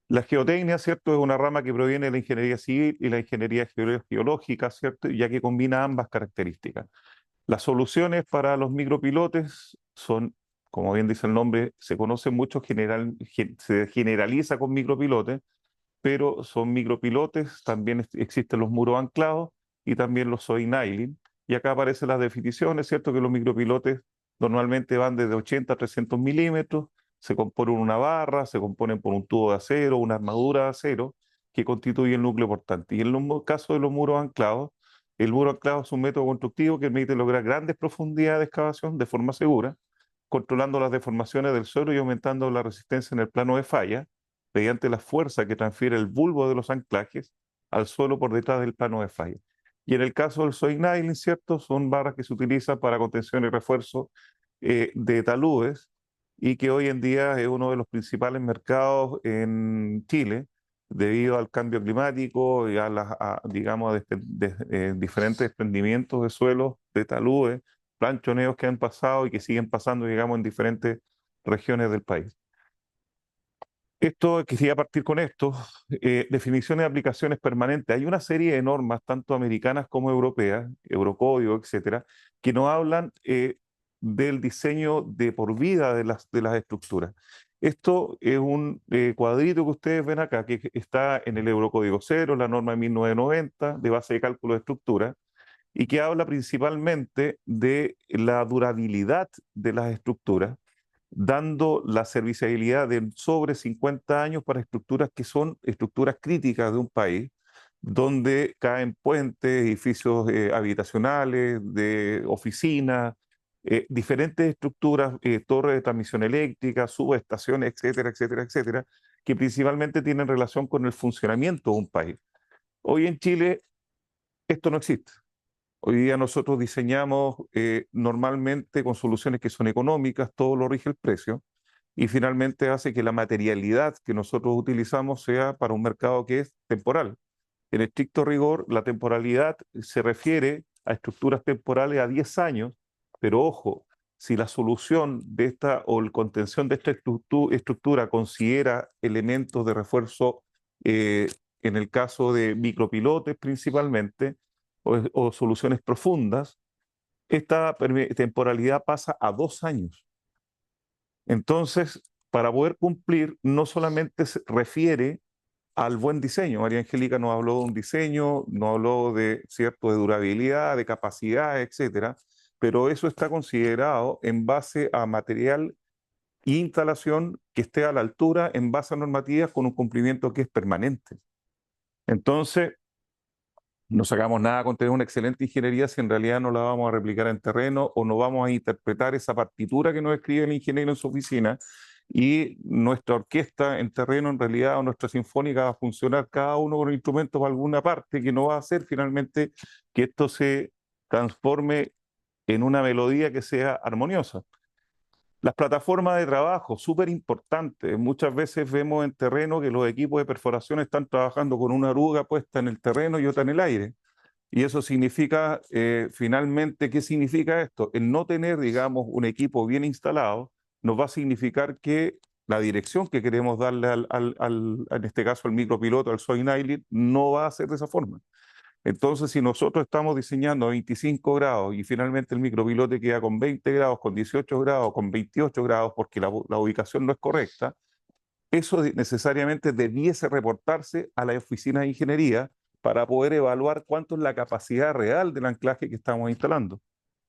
Speaker 2: La geotecnia, ¿cierto?, es una rama que proviene de la ingeniería civil y la ingeniería geológica, ¿cierto?, ya que combina ambas características. Las soluciones para los micropilotes son, como bien dice el nombre, se conoce mucho, se generaliza con micropilotes, pero son micropilotes. También existen los muros anclados y también los soy nailing. Y acá aparecen las definiciones, ¿cierto? Que los micropilotes normalmente van desde 80 a 300 milímetros, se componen una barra, se componen por un tubo de acero, una armadura de acero que constituye el núcleo portante. Y en el caso de los muros anclados, el muro anclado es un método constructivo que permite lograr grandes profundidades de excavación de forma segura, controlando las deformaciones del suelo y aumentando la resistencia en el plano de falla, mediante la fuerza que transfiere el bulbo de los anclajes al suelo por detrás del plano de falla. Y en el caso del soil nailing, ¿cierto?, son barras que se utilizan para contención y refuerzo de taludes, y que hoy en día es uno de los principales mercados en Chile, debido al cambio climático y digamos, diferentes desprendimientos de suelos, de taludes, planchoneos que han pasado y que siguen pasando, digamos, en diferentes regiones del país. Quería partir con esto. Definiciones de aplicaciones permanentes. Hay una serie de normas, tanto americanas como europeas, Eurocódigo, etcétera, que nos hablan del diseño de por vida de las estructuras. Esto es un cuadrito que ustedes ven acá, que está en el Eurocódigo 0, la norma de 1990, de base de cálculo de estructura, y que habla principalmente de la durabilidad de las estructuras, dando la serviciabilidad de sobre 50 años para estructuras que son estructuras críticas de un país, donde caen puentes, edificios habitacionales, de oficinas, diferentes estructuras, torres de transmisión eléctrica, subestaciones, etcétera, etcétera, etcétera, que principalmente tienen relación con el funcionamiento de un país. Hoy en Chile esto no existe. Hoy día nosotros diseñamos normalmente con soluciones que son económicas, todo lo rige el precio, y finalmente hace que la materialidad que nosotros utilizamos sea para un mercado que es temporal. En estricto rigor, la temporalidad se refiere a estructuras temporales a 10 años, pero ojo, si la solución de esta o el contención de esta estructura considera elementos de refuerzo, en el caso de micropilotes principalmente, o soluciones profundas, esta temporalidad pasa a 2 años. Entonces, para poder cumplir, no solamente se refiere al buen diseño. María Angélica nos habló de un diseño, nos habló de, cierto, de durabilidad, de capacidad, etcétera, pero eso está considerado en base a material e instalación que esté a la altura en base a normativas con un cumplimiento que es permanente. Entonces, no sacamos nada con tener una excelente ingeniería si en realidad no la vamos a replicar en terreno o no vamos a interpretar esa partitura que nos escribe el ingeniero en su oficina, y nuestra orquesta en terreno en realidad, o nuestra sinfónica, va a funcionar cada uno con un instrumento para alguna parte, que no va a hacer finalmente que esto se transforme en una melodía que sea armoniosa. Las plataformas de trabajo, súper importantes. Muchas veces vemos en terreno que los equipos de perforación están trabajando con una oruga puesta en el terreno y otra en el aire. Y eso significa, finalmente, ¿qué significa esto? El no tener, digamos, un equipo bien instalado nos va a significar que la dirección que queremos darle en este caso al micropiloto, al Soy Nailit, no va a ser de esa forma. Entonces, si nosotros estamos diseñando a 25 grados y finalmente el micropilote queda con 20 grados, con 18 grados, con 28 grados, porque la ubicación no es correcta, eso necesariamente debiese reportarse a la oficina de ingeniería para poder evaluar cuánto es la capacidad real del anclaje que estamos instalando.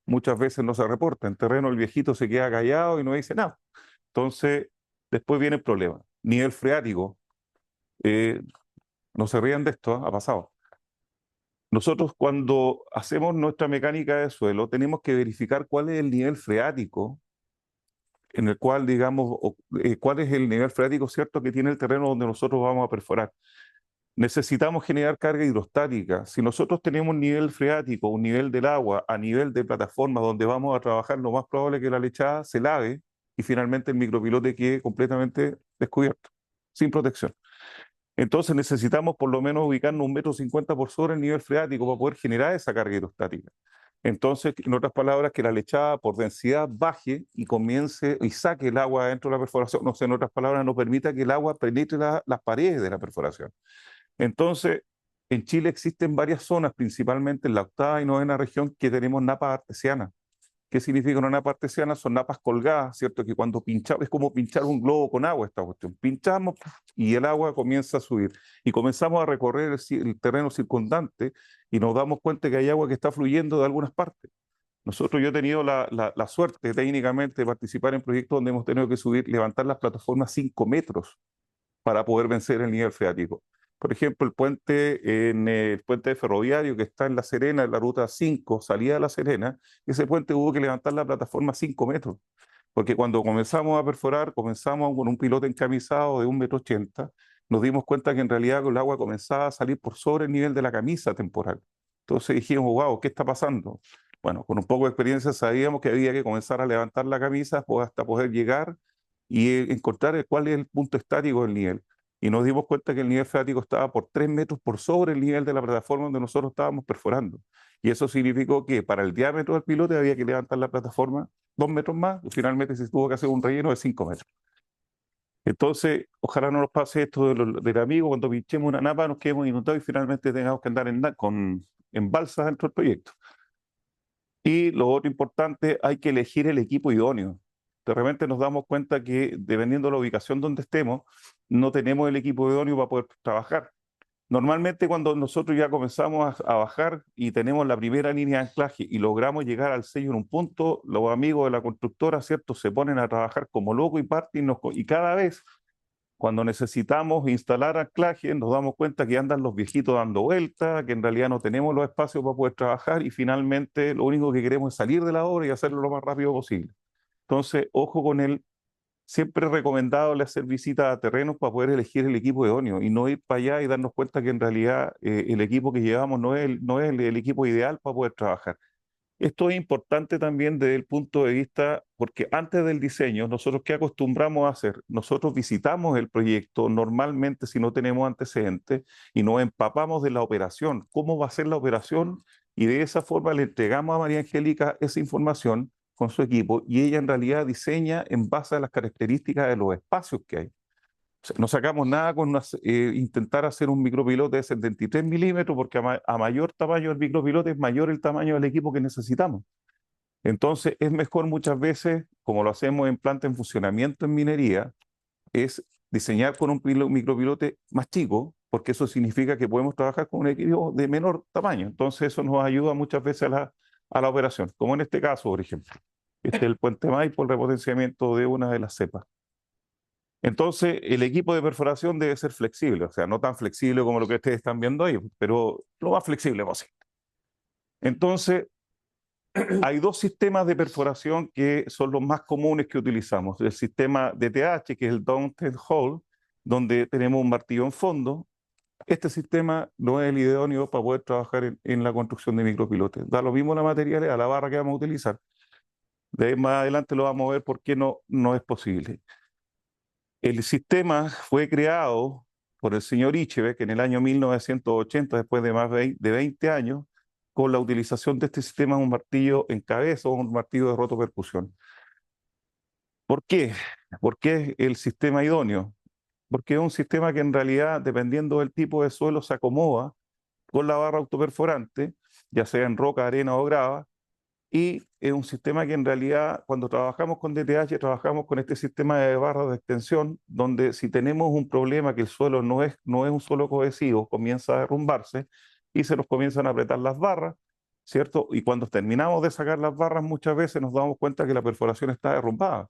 Speaker 2: Muchas veces no se reporta. En terreno el viejito se queda callado y no dice nada. Entonces, después viene el problema. Nivel freático. No se rían de esto, ha pasado. Nosotros, cuando hacemos nuestra mecánica de suelo, tenemos que verificar cuál es el nivel freático en el cual, digamos, cuál es el nivel freático, ¿cierto?, que tiene el terreno donde nosotros vamos a perforar. Necesitamos generar carga hidrostática. Si nosotros tenemos un nivel freático, un nivel del agua a nivel de plataforma donde vamos a trabajar, lo más probable es que la lechada se lave y finalmente el micropilote quede completamente descubierto, sin protección. Entonces necesitamos por lo menos ubicarnos 1,50 m por sobre el nivel freático para poder generar esa carga hidrostática. Entonces, en otras palabras, que la lechada por densidad baje y comience y saque el agua dentro de la perforación. No sé, en otras palabras, no permita que el agua penetre las paredes de la perforación. Entonces, en Chile existen varias zonas, principalmente en la 8ª y 9ª región, que tenemos napas artesianas. ¿Qué significa una napa artesiana? Son napas colgadas, ¿cierto? Que cuando pinchamos, es como pinchar un globo con agua esta cuestión. Pinchamos y el agua comienza a subir. Y comenzamos a recorrer el terreno circundante y nos damos cuenta que hay agua que está fluyendo de algunas partes. Yo he tenido la suerte técnicamente de participar en proyectos donde hemos tenido que subir, levantar las plataformas 5 metros para poder vencer el nivel freático. Por ejemplo, el puente ferroviario que está en La Serena, en la ruta 5, salida de La Serena, ese puente hubo que levantar la plataforma 5 metros, porque cuando comenzamos a perforar, comenzamos con un piloto encamisado de 1,80 m, nos dimos cuenta que en realidad el agua comenzaba a salir por sobre el nivel de la camisa temporal. Entonces dijimos, wow, ¿qué está pasando? Bueno, con un poco de experiencia sabíamos que había que comenzar a levantar la camisa hasta poder llegar y encontrar cuál es el punto estático del nivel. Y nos dimos cuenta que el nivel freático estaba por 3 metros por sobre el nivel de la plataforma donde nosotros estábamos perforando. Y eso significó que para el diámetro del pilote había que levantar la plataforma 2 metros más, y finalmente se tuvo que hacer un relleno de 5 metros. Entonces, ojalá no nos pase esto del amigo, cuando pinchemos una napa nos quedemos inundados y finalmente tengamos que andar en balsas dentro del proyecto. Y lo otro importante, hay que elegir el equipo idóneo. De repente nos damos cuenta que, dependiendo de la ubicación donde estemos, no tenemos el equipo idóneo para poder trabajar. Normalmente, cuando nosotros ya comenzamos a bajar y tenemos la primera línea de anclaje y logramos llegar al sello en un punto, los amigos de la constructora, ¿cierto?, se ponen a trabajar como locos y parten, y cada vez cuando necesitamos instalar anclaje, nos damos cuenta que andan los viejitos dando vueltas, que en realidad no tenemos los espacios para poder trabajar y finalmente lo único que queremos es salir de la obra y hacerlo lo más rápido posible. Entonces, ojo con él. Siempre es recomendable hacer visitas a terrenos para poder elegir el equipo idóneo y no ir para allá y darnos cuenta que en realidad el equipo que llevamos no es el equipo ideal para poder trabajar. Esto es importante también desde el punto de vista, porque antes del diseño, nosotros ¿qué acostumbramos a hacer? Nosotros visitamos el proyecto normalmente si no tenemos antecedentes y nos empapamos de la operación, cómo va a ser la operación, y de esa forma le entregamos a María Angélica esa información con su equipo y ella en realidad diseña en base a las características de los espacios que hay. O sea, no sacamos nada con intentar hacer un micropilote de 73 milímetros porque a mayor tamaño del micropilote es mayor el tamaño del equipo que necesitamos. Entonces es mejor muchas veces, como lo hacemos en planta en funcionamiento en minería, es diseñar con un micropilote más chico, porque eso significa que podemos trabajar con un equipo de menor tamaño. Entonces eso nos ayuda muchas veces a la operación, como en este caso, por ejemplo. Este es el puente Maipo, el repotenciamiento de una de las cepas. Entonces, el equipo de perforación debe ser flexible, o sea, no tan flexible como lo que ustedes están viendo ahí, pero lo más flexible posible. Entonces, hay dos sistemas de perforación que son los más comunes que utilizamos. El sistema DTH, que es el Downthread Hole, donde tenemos un martillo en fondo. Este sistema no es el idóneo para poder trabajar en la construcción de micropilotes. Da lo mismo la material, a la barra que vamos a utilizar. De ahí más adelante lo vamos a ver por qué no es posible. El sistema fue creado por el señor Ichebek en el año 1980, después de más de 20 años, con la utilización de este sistema de un martillo en cabeza o un martillo de rotopercusión. ¿Por qué? ¿Por qué el sistema idóneo? Porque es un sistema que en realidad, dependiendo del tipo de suelo, se acomoda con la barra autoperforante, ya sea en roca, arena o grava, y es un sistema que en realidad, cuando trabajamos con DTH, trabajamos con este sistema de barras de extensión, donde si tenemos un problema que el suelo no es un suelo cohesivo, comienza a derrumbarse y se nos comienzan a apretar las barras, ¿cierto? Y cuando terminamos de sacar las barras, muchas veces nos damos cuenta que la perforación está derrumbada.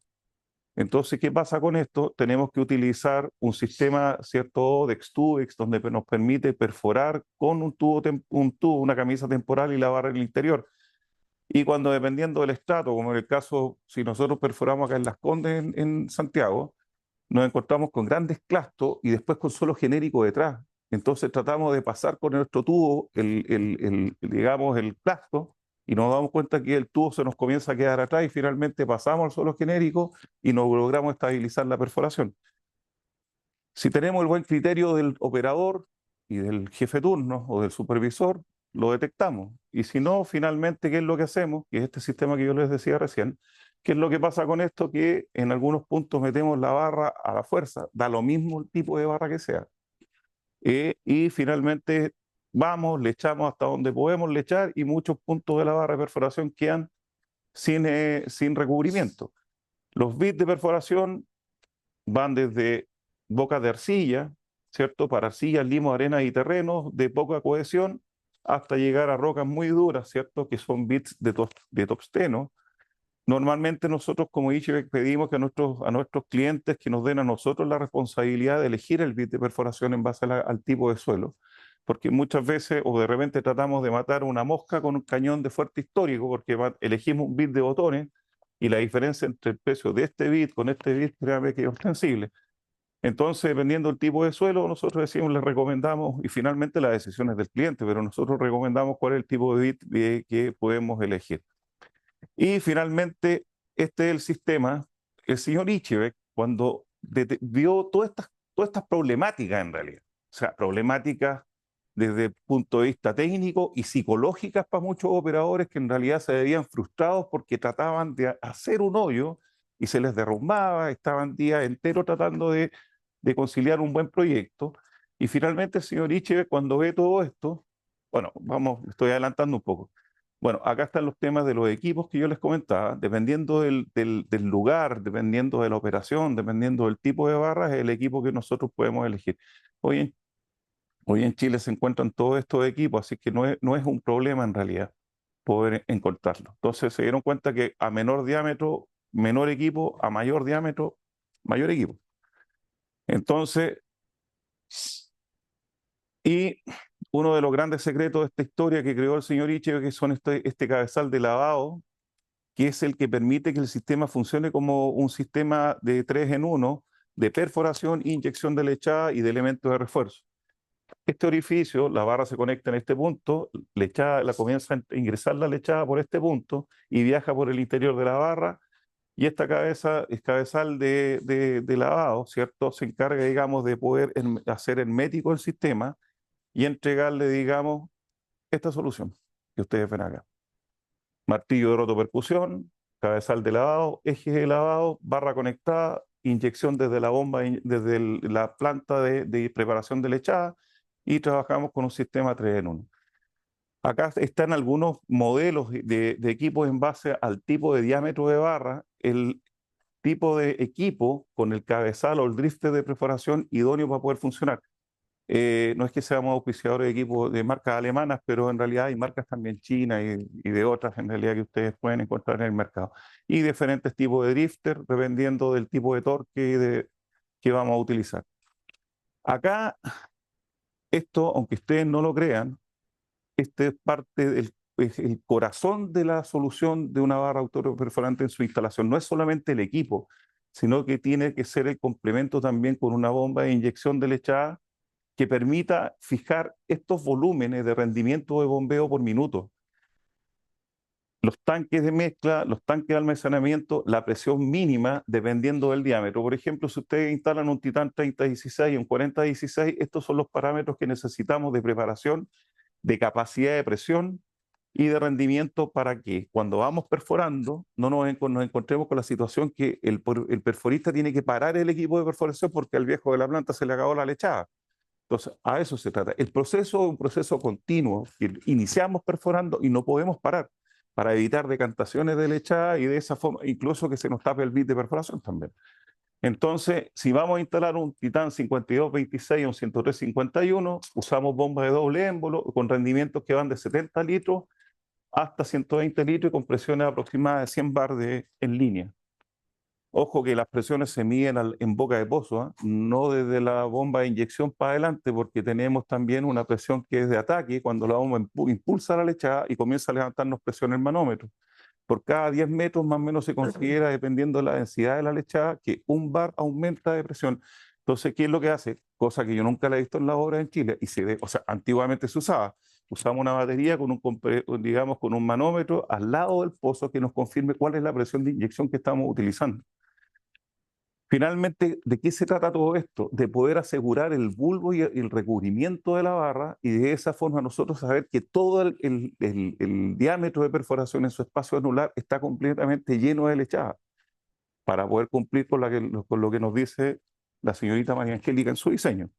Speaker 2: Entonces, ¿qué pasa con esto? Tenemos que utilizar un sistema, ¿cierto?, de Extubex, donde nos permite perforar con un tubo, una camisa temporal y la barra en el interior. Y cuando dependiendo del estrato, como en el caso, si nosotros perforamos acá en Las Condes, en Santiago, nos encontramos con grandes clastos y después con suelo genérico detrás. Entonces tratamos de pasar con nuestro tubo, digamos, el clasto, y nos damos cuenta que el tubo se nos comienza a quedar atrás y finalmente pasamos al suelo genérico y no logramos estabilizar la perforación. Si tenemos el buen criterio del operador y del jefe turno o del supervisor, lo detectamos. Y si no, finalmente, ¿qué es lo que hacemos? Que es este sistema que yo les decía recién. ¿Qué es lo que pasa con esto? Que en algunos puntos metemos la barra a la fuerza. Da lo mismo el tipo de barra que sea. Y finalmente vamos, le echamos hasta donde podemos le echar y muchos puntos de la barra de perforación quedan sin recubrimiento. Los bits de perforación van desde bocas de arcilla, ¿cierto? Para arcillas, limos, arenas y terrenos de poca cohesión, hasta llegar a rocas muy duras, ¿cierto? Que son bits de topsteno. Normalmente nosotros como Ichebek pedimos que a nuestros clientes que nos den a nosotros la responsabilidad de elegir el bit de perforación en base al tipo de suelo, porque muchas veces o de repente tratamos de matar una mosca con un cañón de fuerte histórico, porque elegimos un bit de botones y la diferencia entre el precio de este bit con este bit, créanme que es ostensible. Entonces, dependiendo del tipo de suelo, nosotros decimos, les recomendamos, y finalmente la decisión es del cliente, pero nosotros recomendamos cuál es el tipo de bit que podemos elegir. Y finalmente, este es el sistema. El señor Ichebek, cuando vio todas estas problemáticas en realidad, o sea, problemáticas desde el punto de vista técnico y psicológicas para muchos operadores que en realidad se veían frustrados porque trataban de hacer un hoyo y se les derrumbaba, estaban días enteros tratando de conciliar un buen proyecto. Y finalmente el señor Ichebek, cuando ve todo esto, bueno, estoy adelantando un poco. Bueno, acá están los temas de los equipos que yo les comentaba. Dependiendo del lugar, dependiendo de la operación, dependiendo del tipo de barras, es el equipo que nosotros podemos elegir. Hoy en Chile se encuentran todos estos equipos, así que no es un problema en realidad poder encontrarlo. Entonces se dieron cuenta que a menor diámetro, menor equipo, a mayor diámetro, mayor equipo. Entonces, y uno de los grandes secretos de esta historia que creó el señor Ichebek, que son este cabezal de lavado, que es el que permite que el sistema funcione como un sistema de 3 en 1, de perforación, inyección de lechada y de elementos de refuerzo. Este orificio, la barra se conecta en este punto, la comienza a ingresar la lechada por este punto y viaja por el interior de la barra, y esta cabeza es cabezal de lavado, ¿cierto? Se encarga, digamos, de poder hacer hermético el sistema y entregarle, digamos, esta solución que ustedes ven acá. Martillo de rotopercusión, cabezal de lavado, ejes de lavado, barra conectada, inyección desde la bomba, desde la planta de preparación de lechada, y trabajamos con un sistema 3 en 1. Acá están algunos modelos de equipos en base al tipo de diámetro de barra, el tipo de equipo con el cabezal o el drifter de perforación idóneo para poder funcionar. No es que seamos auspiciadores de equipos de marcas alemanas, pero en realidad hay marcas también chinas y de otras en realidad que ustedes pueden encontrar en el mercado. Y diferentes tipos de drifter, dependiendo del tipo de torque que vamos a utilizar. Acá, esto, aunque ustedes no lo crean, este es parte es el corazón de la solución de una barra autoperforante en su instalación. No es solamente el equipo, sino que tiene que ser el complemento también con una bomba de inyección de lechada que permita fijar estos volúmenes de rendimiento de bombeo por minuto. Los tanques de mezcla, los tanques de almacenamiento, la presión mínima dependiendo del diámetro. Por ejemplo, si ustedes instalan un Titan 3016 y un 4016, estos son los parámetros que necesitamos de preparación, de capacidad de presión y de rendimiento para que cuando vamos perforando no nos encontremos con la situación que el perforista tiene que parar el equipo de perforación porque al viejo de la planta se le acabó la lechada. Entonces, a eso se trata. El proceso es un proceso continuo que iniciamos perforando y no podemos parar para evitar decantaciones de lechada y de esa forma, incluso que se nos tape el bit de perforación también. Entonces, si vamos a instalar un Titan 5226 o un 10351, usamos bombas de doble émbolo con rendimientos que van de 70 litros hasta 120 litros y con presiones aproximadas de 100 bar en línea. Ojo que las presiones se miden en boca de pozo, ¿eh? No desde la bomba de inyección para adelante, porque tenemos también una presión que es de ataque cuando la bomba impulsa la lechada y comienza a levantarnos presión en el manómetro. Por cada 10 metros más o menos se considera, dependiendo de la densidad de la lechada, que un bar aumenta de presión. Entonces, ¿qué es lo que hace? Cosa que yo nunca la he visto en la obra en Chile, o sea, antiguamente se usaba. Usamos una batería con digamos, con un manómetro al lado del pozo que nos confirme cuál es la presión de inyección que estamos utilizando. Finalmente, ¿de qué se trata todo esto? De poder asegurar el bulbo y el recubrimiento de la barra y de esa forma nosotros saber que todo el diámetro de perforación en su espacio anular está completamente lleno de lechada para poder cumplir con lo que nos dice la señorita María Angélica en su diseño.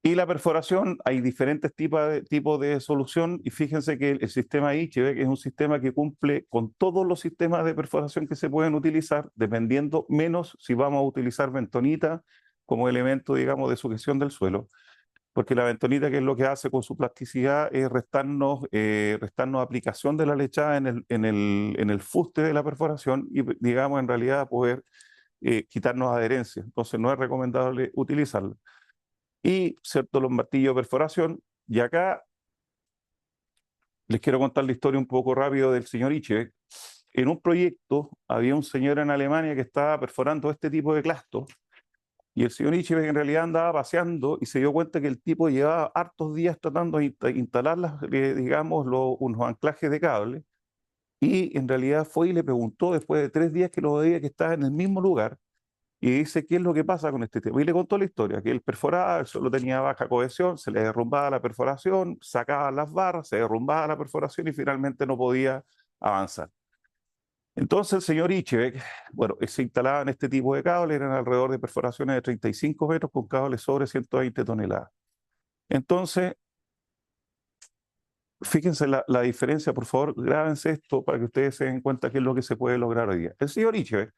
Speaker 2: Y la perforación, hay diferentes tipos de solución y fíjense que el sistema ICHEV es un sistema que cumple con todos los sistemas de perforación que se pueden utilizar, dependiendo menos si vamos a utilizar bentonita como elemento, digamos, de sujeción del suelo, porque la bentonita, que es lo que hace con su plasticidad, es restarnos aplicación de la lechada en el fuste de la perforación y, digamos, en realidad poder quitarnos adherencia. Entonces no es recomendable utilizarlo. Y, ¿cierto?, los martillos de perforación. Y acá les quiero contar la historia un poco rápido del señor Ichevek. En un proyecto había un señor en Alemania que estaba perforando este tipo de clastos y el señor Ichevek en realidad andaba paseando y se dio cuenta que el tipo llevaba hartos días tratando de instalar digamos, unos anclajes de cable y en realidad fue y le preguntó después de 3 días que lo veía que estaba en el mismo lugar. Y dice, ¿qué es lo que pasa con este tema? Y le contó la historia, que él perforaba, el suelo tenía baja cohesión, se le derrumbaba la perforación, sacaba las barras, se derrumbaba la perforación y finalmente no podía avanzar. Entonces el señor Ichevek, bueno, se instalaban este tipo de cables, eran alrededor de perforaciones de 35 metros con cables sobre 120 toneladas. Entonces, fíjense la diferencia, por favor, grábense esto para que ustedes se den cuenta qué es lo que se puede lograr hoy día. El señor Ichevek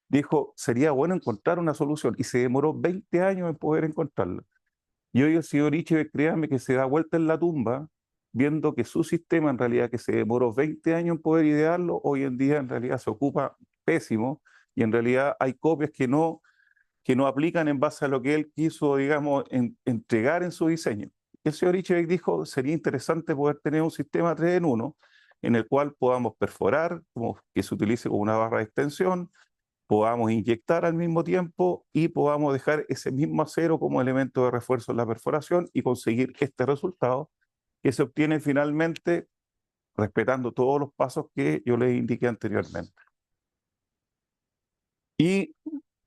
Speaker 2: dijo, sería bueno encontrar una solución, y se demoró 20 años en poder encontrarla. Y hoy el señor Ichevek, créanme que se da vuelta en la tumba, viendo que su sistema, en realidad, que se demoró 20 años en poder idearlo, hoy en día en realidad se ocupa pésimo, y en realidad hay copias que no aplican en base a lo que él quiso, digamos, entregar en su diseño. El señor Ichevek dijo, sería interesante poder tener un sistema 3 en 1, en el cual podamos perforar, que se utilice como una barra de extensión, podamos inyectar al mismo tiempo y podamos dejar ese mismo acero como elemento de refuerzo en la perforación y conseguir este resultado que se obtiene finalmente respetando todos los pasos que yo les indiqué anteriormente. Y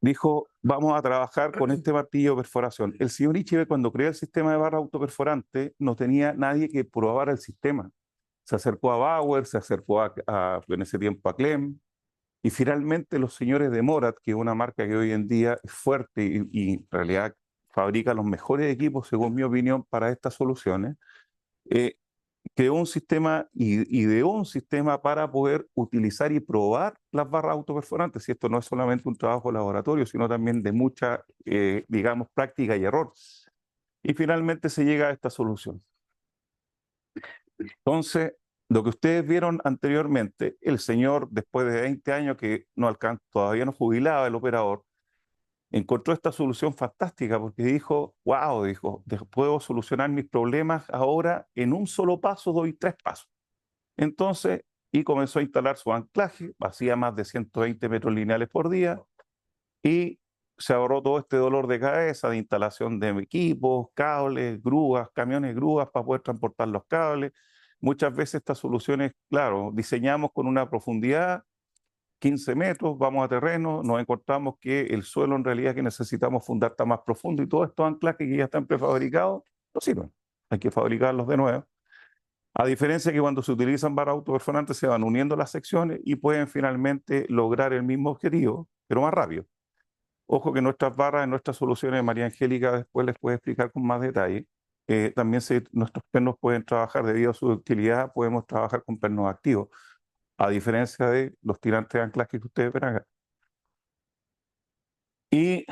Speaker 2: dijo, vamos a trabajar con este martillo de perforación. El señor Ichevek, cuando creó el sistema de barra autoperforante, no tenía nadie que probara el sistema. se acercó a Bauer, se acercó en ese tiempo a Clem, y finalmente los señores de Morat, que es una marca que hoy en día es fuerte y en realidad fabrica los mejores equipos, según mi opinión, para estas soluciones, eh, creó un sistema y ideó un sistema para poder utilizar y probar las barras autoperforantes. Y esto no es solamente un trabajo laboratorio, sino también de mucha, digamos, práctica y error. Y finalmente se llega a esta solución. Entonces, lo que ustedes vieron anteriormente, el señor, después de 20 años que no alcanza, todavía no jubilaba el operador, encontró esta solución fantástica porque dijo, wow, dijo, puedo solucionar mis problemas ahora en un solo paso, doy 3 pasos. Entonces, y comenzó a instalar su anclaje, hacía más de 120 metros lineales por día y se ahorró todo este dolor de cabeza de instalación de equipos, cables, grúas, camiones grúas para poder transportar los cables. Muchas veces estas soluciones, claro, diseñamos con una profundidad 15 metros, vamos a terreno, nos encontramos que el suelo en realidad que necesitamos fundar está más profundo y todos estos anclajes que ya están prefabricados no sirven. Hay que fabricarlos de nuevo. A diferencia que cuando se utilizan barras autoperforantes se van uniendo las secciones y pueden finalmente lograr el mismo objetivo, pero más rápido. Ojo que nuestras barras, en nuestras soluciones, María Angélica después les puede explicar con más detalle. También nuestros pernos pueden trabajar debido a su utilidad, podemos trabajar con pernos activos, a diferencia de los tirantes de anclaje que ustedes ven acá. Y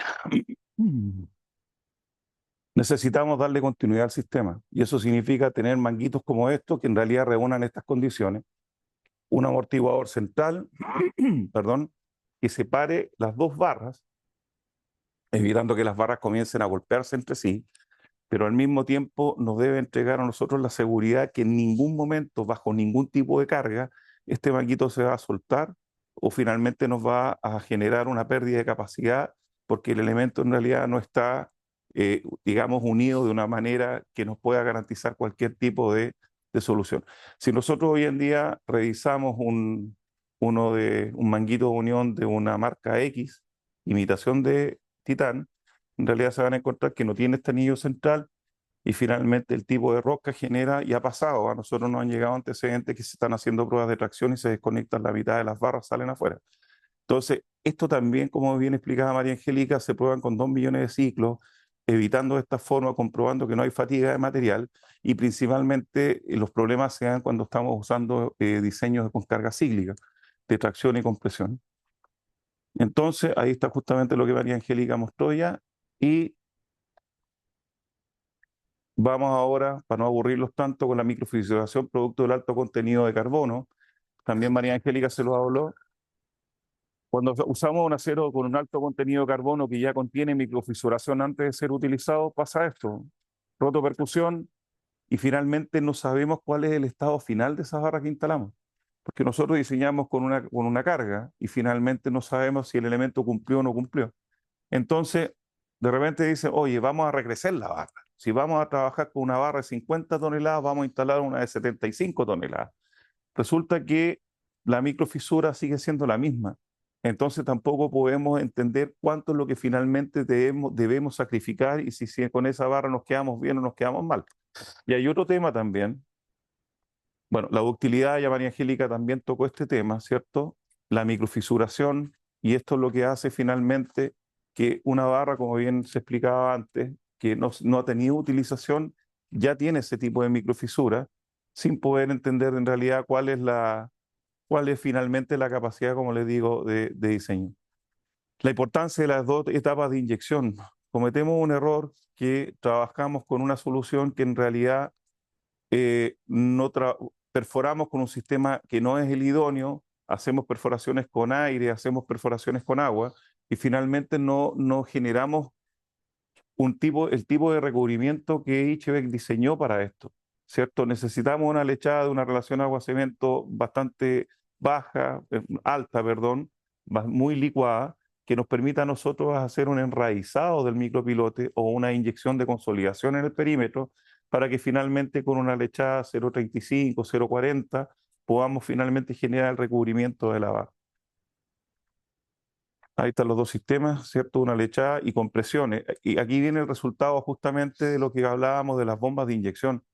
Speaker 2: necesitamos darle continuidad al sistema. Y eso significa tener manguitos como estos que en realidad reúnan estas condiciones. Un amortiguador central, perdón, que separe las dos barras, evitando que las barras comiencen a golpearse entre sí, pero al mismo tiempo nos debe entregar a nosotros la seguridad que en ningún momento, bajo ningún tipo de carga, este manguito se va a soltar o finalmente nos va a generar una pérdida de capacidad porque el elemento en realidad no está, digamos, unido de una manera que nos pueda garantizar cualquier tipo de solución. Si nosotros hoy en día revisamos un manguito de unión de una marca X, imitación de Titán, en realidad se van a encontrar que no tiene este anillo central y finalmente el tipo de rosca genera, y ha pasado, a nosotros nos han llegado antecedentes que se están haciendo pruebas de tracción y se desconectan la mitad de las barras, salen afuera. Entonces, esto también, como bien explicaba María Angélica, se prueban con 2 millones de ciclos, evitando de esta forma, comprobando que no hay fatiga de material y principalmente los problemas se dan cuando estamos usando diseños con carga cíclica, de tracción y compresión. Entonces, ahí está justamente lo que María Angélica mostró ya y vamos ahora, para no aburrirlos tanto, con la microfisuración producto del alto contenido de carbono. También María Angélica se lo habló. Cuando usamos un acero con un alto contenido de carbono que ya contiene microfisuración antes de ser utilizado, pasa esto, rotopercusión, y finalmente no sabemos cuál es el estado final de esas barras que instalamos. Porque nosotros diseñamos con una carga y finalmente no sabemos si el elemento cumplió o no cumplió. Entonces, de repente dicen, oye, vamos a regresar la barra. Si vamos a trabajar con una barra de 50 toneladas, vamos a instalar una de 75 toneladas. Resulta que la microfisura sigue siendo la misma. Entonces tampoco podemos entender cuánto es lo que finalmente debemos sacrificar y si con esa barra nos quedamos bien o nos quedamos mal. Y hay otro tema también. Bueno, la ductilidad, ya María Angélica también tocó este tema, ¿cierto? La microfisuración, y esto es lo que hace finalmente que una barra, como bien se explicaba antes, que no ha tenido utilización, ya tiene ese tipo de microfisura, sin poder entender en realidad cuál es finalmente la capacidad, como les digo, de diseño. La importancia de las dos etapas de inyección. Cometemos un error que trabajamos con una solución que en realidad no perforamos con un sistema que no es el idóneo, hacemos perforaciones con aire, hacemos perforaciones con agua y finalmente no generamos el tipo de recubrimiento que Ichebek diseñó para esto, ¿cierto? Necesitamos una lechada de una relación agua-cemento bastante baja, alta, perdón, muy licuada, que nos permita a nosotros hacer un enraizado del micropilote o una inyección de consolidación en el perímetro para que finalmente con una lechada 0,35, 0,40 podamos finalmente generar el recubrimiento de la barra. Ahí están los dos sistemas, ¿cierto? Una lechada y compresiones. Y aquí viene el resultado justamente de lo que hablábamos de las bombas de inyección.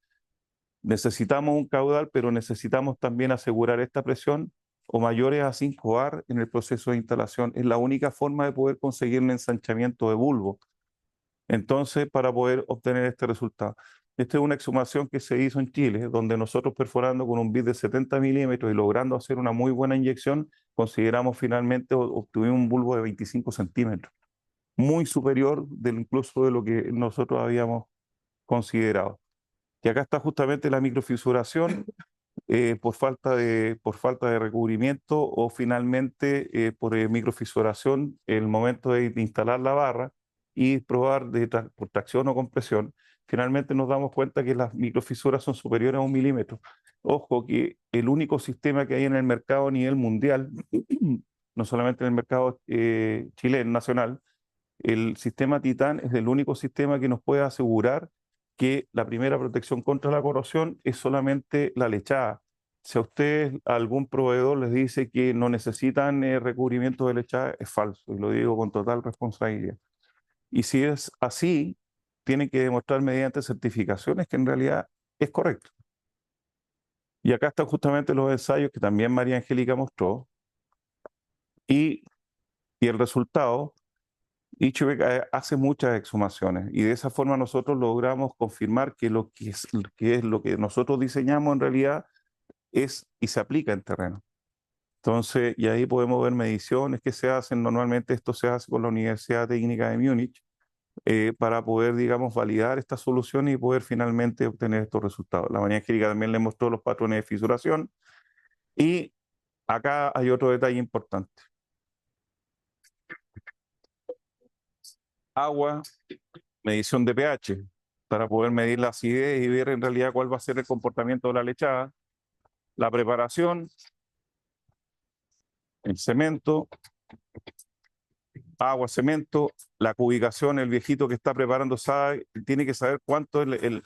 Speaker 2: Necesitamos un caudal, pero necesitamos también asegurar esta presión o mayores a 5 bar en el proceso de instalación. Es la única forma de poder conseguir un ensanchamiento de bulbo. Entonces, para poder obtener este resultado. Esta es una exhumación que se hizo en Chile, donde nosotros perforando con un bit de 70 milímetros y logrando hacer una muy buena inyección, consideramos finalmente obtuvimos un bulbo de 25 centímetros, muy superior incluso de lo que nosotros habíamos considerado. Y acá está justamente la microfisuración por falta de recubrimiento o finalmente por microfisuración en el momento de instalar la barra y probar por tracción o compresión. Finalmente nos damos cuenta que las microfisuras son superiores a 1 milímetro. Ojo que el único sistema que hay en el mercado a nivel mundial, no solamente en el mercado chileno, nacional, el sistema Titan es el único sistema que nos puede asegurar que la primera protección contra la corrosión es solamente la lechada. Si a ustedes algún proveedor les dice que no necesitan recubrimiento de lechada, es falso, y lo digo con total responsabilidad. Y si es así, tienen que demostrar mediante certificaciones que en realidad es correcto. Y acá están justamente los ensayos que también María Angélica mostró, y el resultado. ICHUBEC hace muchas exhumaciones y de esa forma nosotros logramos confirmar que lo que nosotros diseñamos en realidad es y se aplica en terreno. Entonces, y ahí podemos ver mediciones que se hacen. Normalmente esto se hace con la Universidad Técnica de Múnich para poder, digamos, validar estas soluciones y poder finalmente obtener estos resultados. La María Angélica también le mostró los patrones de fisuración y acá hay otro detalle importante. Agua, medición de pH, para poder medir la acidez y ver en realidad cuál va a ser el comportamiento de la lechada, la preparación, el cemento, agua, cemento, la cubicación. El viejito que está preparando tiene que saber cuánto es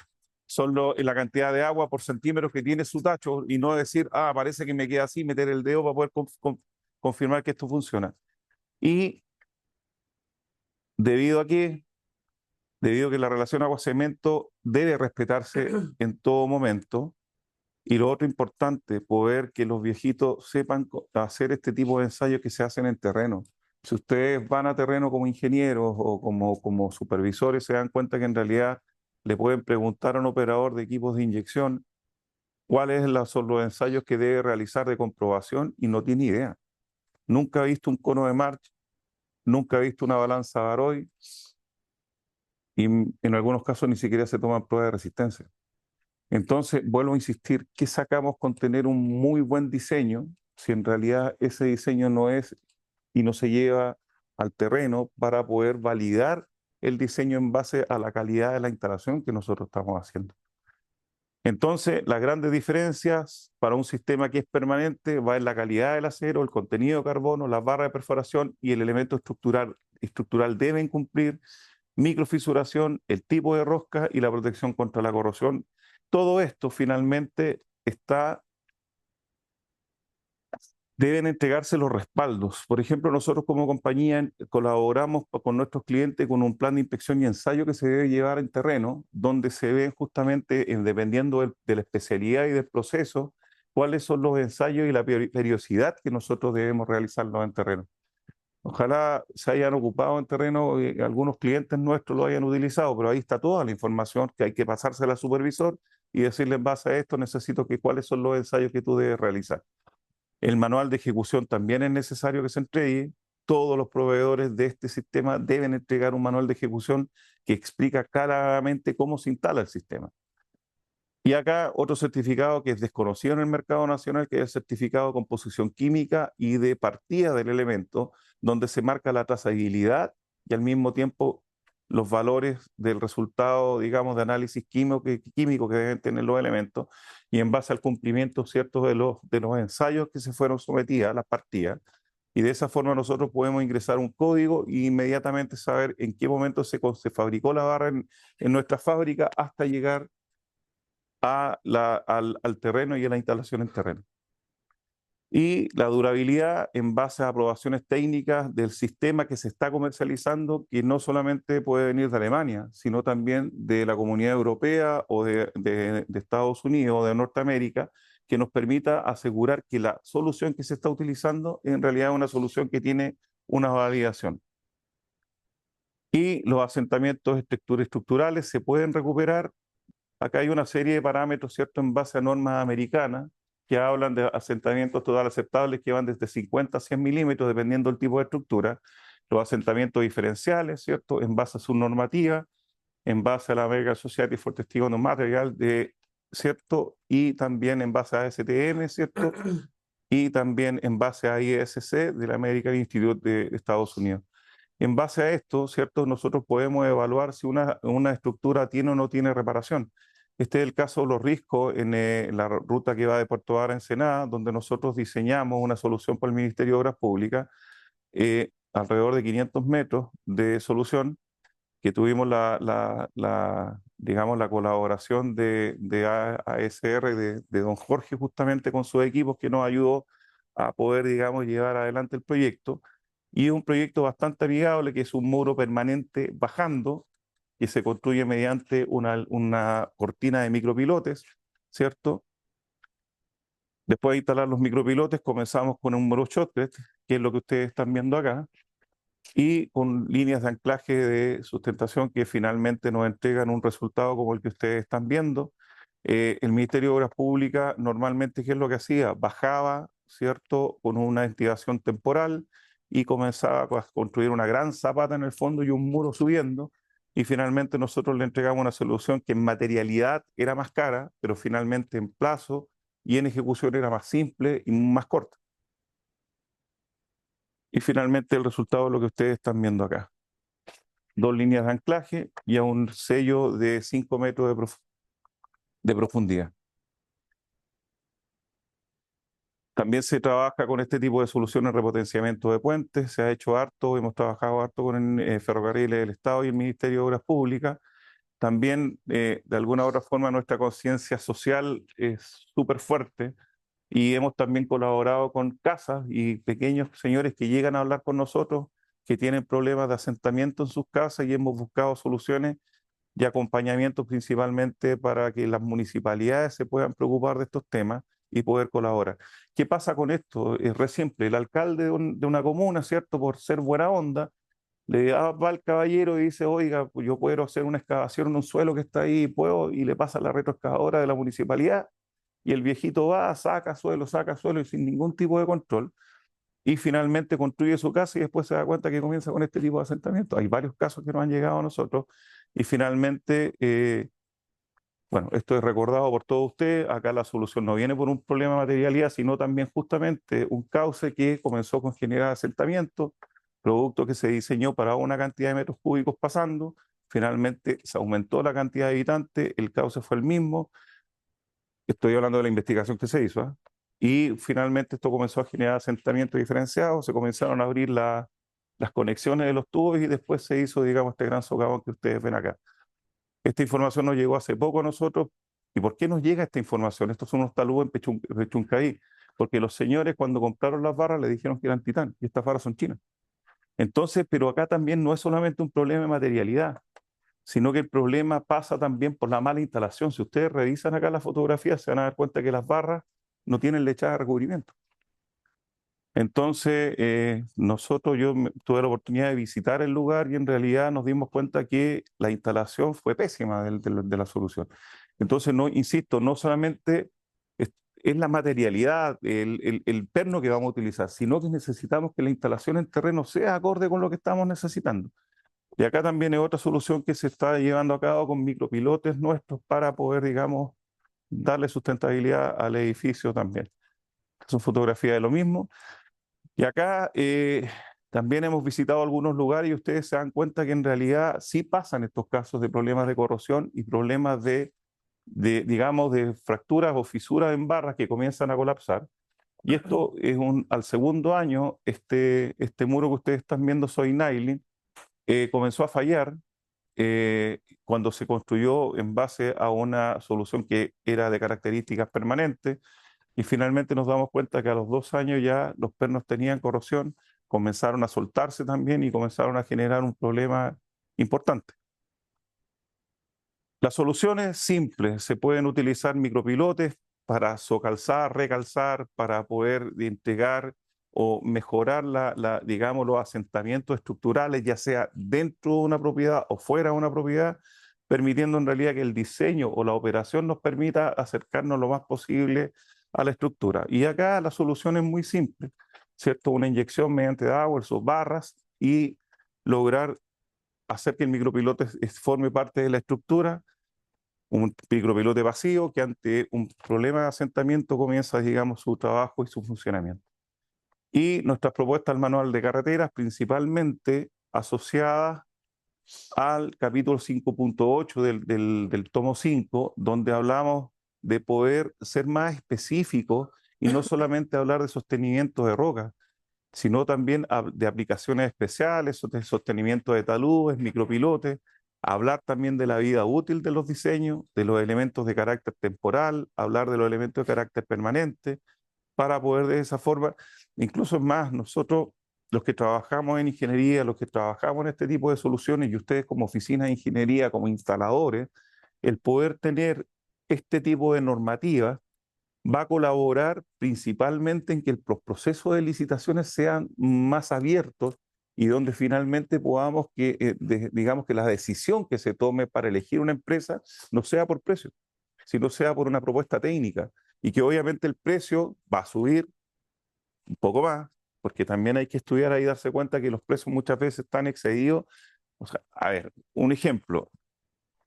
Speaker 2: la cantidad de agua por centímetro que tiene su tacho y no decir, parece que me queda así, meter el dedo para poder confirmar que esto funciona. Y debido a que la relación agua-cemento debe respetarse en todo momento. Y lo otro importante, poder que los viejitos sepan hacer este tipo de ensayos que se hacen en terreno. Si ustedes van a terreno como ingenieros o como supervisores, se dan cuenta que en realidad le pueden preguntar a un operador de equipos de inyección cuáles son los ensayos que debe realizar de comprobación y no tiene idea. Nunca ha visto un cono de March, nunca ha visto una balanza Baroy y en algunos casos ni siquiera se toman pruebas de resistencia. Entonces, vuelvo a insistir, ¿qué sacamos con tener un muy buen diseño si en realidad ese diseño no es y no se lleva al terreno para poder validar el diseño en base a la calidad de la instalación que nosotros estamos haciendo? Entonces, las grandes diferencias para un sistema que es permanente va en la calidad del acero, el contenido de carbono, las barras de perforación y el elemento estructural deben cumplir, microfisuración, el tipo de rosca y la protección contra la corrosión. Todo esto finalmente deben entregarse los respaldos. Por ejemplo, nosotros como compañía colaboramos con nuestros clientes con un plan de inspección y ensayo que se debe llevar en terreno, donde se ven justamente, dependiendo de la especialidad y del proceso, cuáles son los ensayos y la periodicidad que nosotros debemos realizarlos en terreno. Ojalá se hayan ocupado en terreno y algunos clientes nuestros lo hayan utilizado, pero ahí está toda la información que hay que pasársela al supervisor y decirle en base a esto necesito cuáles son los ensayos que tú debes realizar. El manual de ejecución también es necesario que se entregue. Todos los proveedores de este sistema deben entregar un manual de ejecución que explica claramente cómo se instala el sistema. Y acá otro certificado que es desconocido en el mercado nacional, que es el certificado de composición química y de partida del elemento, donde se marca la trazabilidad y al mismo tiempo los valores del resultado, digamos, de análisis químico que deben tener los elementos, y en base al cumplimiento, ¿cierto?, de los ensayos que se fueron sometidos a las partidas. Y de esa forma nosotros podemos ingresar un código e inmediatamente saber en qué momento se fabricó la barra en nuestra fábrica hasta llegar al terreno y a la instalación en terreno. Y la durabilidad en base a aprobaciones técnicas del sistema que se está comercializando, que no solamente puede venir de Alemania, sino también de la Comunidad Europea o de Estados Unidos o de Norteamérica, que nos permita asegurar que la solución que se está utilizando en realidad es una solución que tiene una validación. Y los asentamientos estructurales se pueden recuperar. Acá hay una serie de parámetros, ¿cierto?, en base a normas americanas que hablan de asentamientos total aceptables que van desde 50 a 100 milímetros, dependiendo del tipo de estructura. Los asentamientos diferenciales, ¿cierto?, en base a su normativa, en base a la American Society for Testing on Material, ¿cierto?, y también en base a ASTM, ¿cierto?, y también en base a ISC del American Institute de Estados Unidos. En base a esto, ¿cierto?, nosotros podemos evaluar si una estructura tiene o no tiene reparación. Este es el caso de Los Riscos en la ruta que va de Puerto Vara a Ensenada, donde nosotros diseñamos una solución para el Ministerio de Obras Públicas, alrededor de 500 metros de solución, que tuvimos digamos, la colaboración de ASR, de don Jorge, justamente con sus equipos, que nos ayudó a poder, digamos, llevar adelante el proyecto. Y es un proyecto bastante amigable, que es un muro permanente bajando, que se construye mediante una cortina de micropilotes, ¿cierto? Después de instalar los micropilotes, comenzamos con un muro shotcrete, que es lo que ustedes están viendo acá, y con líneas de anclaje de sustentación que finalmente nos entregan un resultado como el que ustedes están viendo. El Ministerio de Obras Públicas normalmente, ¿qué es lo que hacía? Bajaba, ¿cierto?, con una activación temporal y comenzaba a construir una gran zapata en el fondo y un muro subiendo, y finalmente nosotros le entregamos una solución que en materialidad era más cara, pero finalmente en plazo y en ejecución era más simple y más corta. Y finalmente el resultado es lo que ustedes están viendo acá. 2 líneas de anclaje y a un sello de 5 metros de profundidad. También se trabaja con este tipo de soluciones de repotenciamiento de puentes, se ha hecho harto, hemos trabajado harto con Ferrocarriles del Estado y el Ministerio de Obras Públicas. También, de alguna u otra forma, nuestra conciencia social es súper fuerte y hemos también colaborado con casas y pequeños señores que llegan a hablar con nosotros, que tienen problemas de asentamiento en sus casas, y hemos buscado soluciones y acompañamiento principalmente para que las municipalidades se puedan preocupar de estos temas y poder colaborar. ¿Qué pasa con esto? Es re simple. El alcalde de una comuna, ¿cierto?, por ser buena onda, va al caballero y dice: oiga, pues yo puedo hacer una excavación en un suelo que está ahí, puedo, y le pasa la retroexcavadora de la municipalidad, y el viejito va, saca suelo y sin ningún tipo de control, y finalmente construye su casa y después se da cuenta que comienza con este tipo de asentamiento. Hay varios casos que nos han llegado a nosotros y finalmente, bueno, esto es recordado por todos ustedes. Acá la solución no viene por un problema de materialidad, sino también justamente un cauce que comenzó con generar asentamiento, producto que se diseñó para una cantidad de metros cúbicos pasando, finalmente se aumentó la cantidad de habitantes, el cauce fue el mismo. Estoy hablando de la investigación que se hizo, ¿ah? Y finalmente esto comenzó a generar asentamientos diferenciados, se comenzaron a abrir las conexiones de los tubos y después se hizo, digamos, este gran socavón que ustedes ven acá. Esta información nos llegó hace poco a nosotros. ¿Y por qué nos llega esta información? Estos son unos taludes en Pechuncaí, porque los señores, cuando compraron las barras, le dijeron que eran titán, y estas barras son chinas. Entonces, pero acá también no es solamente un problema de materialidad, sino que el problema pasa también por la mala instalación. Si ustedes revisan acá las fotografías, se van a dar cuenta que las barras no tienen lechada de recubrimiento. Entonces, tuve la oportunidad de visitar el lugar y en realidad nos dimos cuenta que la instalación fue pésima de la solución. Entonces, no, insisto, no solamente es la materialidad, el perno que vamos a utilizar, sino que necesitamos que la instalación en terreno sea acorde con lo que estamos necesitando. Y acá también es otra solución que se está llevando a cabo con micropilotes nuestros para poder, digamos, darle sustentabilidad al edificio también. Son fotografías de lo mismo. Y acá también hemos visitado algunos lugares y ustedes se dan cuenta que en realidad sí pasan estos casos de problemas de corrosión y problemas digamos, de fracturas o fisuras en barras que comienzan a colapsar. Y esto es al segundo año, este muro que ustedes están viendo, Soy Nailing, comenzó a fallar cuando se construyó en base a una solución que era de características permanentes. y finalmente nos damos cuenta que a los 2 años ya los pernos tenían corrosión, comenzaron a soltarse también y comenzaron a generar un problema importante. Las soluciones simples, se pueden utilizar micropilotes para socalzar, recalzar, para poder entregar o mejorar digamos, los asentamientos estructurales, ya sea dentro de una propiedad o fuera de una propiedad, permitiendo en realidad que el diseño o la operación nos permita acercarnos lo más posible a la estructura. Y acá la solución es muy simple, ¿cierto? Una inyección mediante agua, sus barras, y lograr hacer que el micropilote forme parte de la estructura, un micropilote vacío que ante un problema de asentamiento comienza, digamos, su trabajo y su funcionamiento. Y nuestras propuestas al manual de carreteras, principalmente asociadas al capítulo 5.8 del tomo 5, donde hablamos de poder ser más específicos y no solamente hablar de sostenimiento de rocas, sino también de aplicaciones especiales, de sostenimiento de taludes, micropilotes, hablar también de la vida útil de los diseños, de los elementos de carácter temporal, hablar de los elementos de carácter permanente, para poder de esa forma, incluso más, nosotros los que trabajamos en ingeniería, los que trabajamos en este tipo de soluciones y ustedes como oficina de ingeniería, como instaladores, el poder tener este tipo de normativas va a colaborar principalmente en que los procesos de licitaciones sean más abiertos y donde finalmente podamos que, digamos que la decisión que se tome para elegir una empresa no sea por precio, sino sea por una propuesta técnica y que obviamente el precio va a subir un poco más, porque también hay que estudiar ahí y darse cuenta que los precios muchas veces están excedidos. O sea, a ver, un ejemplo,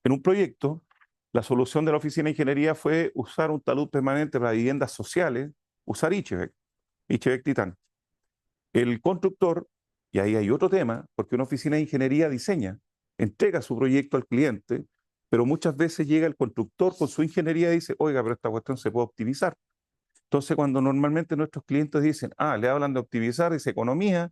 Speaker 2: en un proyecto, la solución de la oficina de ingeniería fue usar un talud permanente para viviendas sociales, usar Ichevec Titán. El constructor, y ahí hay otro tema, porque una oficina de ingeniería diseña, entrega su proyecto al cliente, pero muchas veces llega el constructor con su ingeniería y dice, oiga, pero esta cuestión se puede optimizar. Entonces, cuando normalmente nuestros clientes dicen, le hablan de optimizar, dice economía,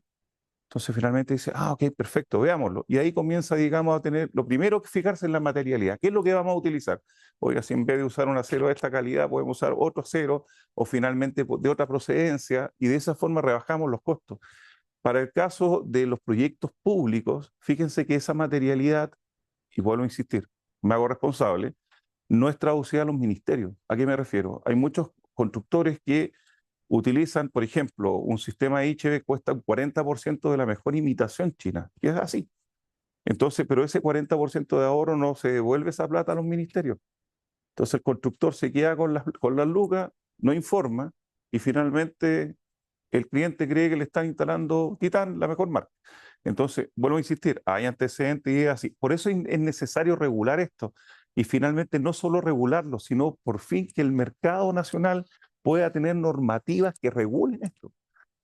Speaker 2: entonces finalmente dice, ok, perfecto, veámoslo. Y ahí comienza, digamos, a tener, lo primero que fijarse en la materialidad. ¿Qué es lo que vamos a utilizar? Oiga, si en vez de usar un acero de esta calidad, podemos usar otro acero o finalmente de otra procedencia y de esa forma rebajamos los costos. Para el caso de los proyectos públicos, fíjense que esa materialidad, y vuelvo a insistir, me hago responsable, no es traducida a los ministerios. ¿A qué me refiero? Hay muchos constructores que utilizan, por ejemplo, un sistema IHV cuesta un 40% de la mejor imitación china, y es así. Entonces, pero ese 40% de ahorro no se devuelve esa plata a los ministerios. Entonces el constructor se queda con las lucas, no informa, y finalmente el cliente cree que le están instalando Titán, la mejor marca. Entonces, vuelvo a insistir, hay antecedentes y es así. Por eso es necesario regular esto. Y finalmente no solo regularlo, sino por fin que el mercado nacional pueda tener normativas que regulen esto.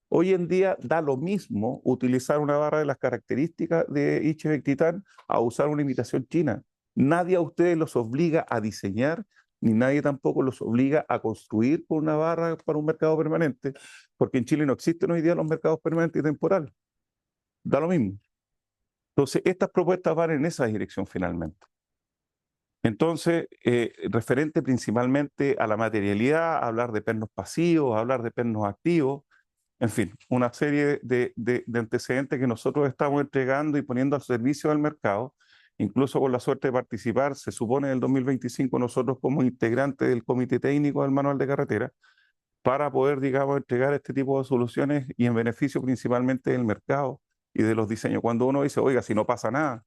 Speaker 2: Hoy en día da lo mismo utilizar una barra de las características de Ichevec Titán a usar una imitación china. Nadie a ustedes los obliga a diseñar, ni nadie tampoco los obliga a construir con una barra para un mercado permanente, porque en Chile no existen hoy día los mercados permanentes y temporales. Da lo mismo. Entonces, estas propuestas van en esa dirección finalmente. Entonces, referente principalmente a la materialidad, hablar de pernos pasivos, hablar de pernos activos, en fin, una serie de antecedentes que nosotros estamos entregando y poniendo al servicio del mercado, incluso con la suerte de participar, se supone en el 2025 nosotros como integrantes del Comité Técnico del Manual de Carretera, para poder, digamos, entregar este tipo de soluciones y en beneficio principalmente del mercado y de los diseños. Cuando uno dice, oiga, si no pasa nada,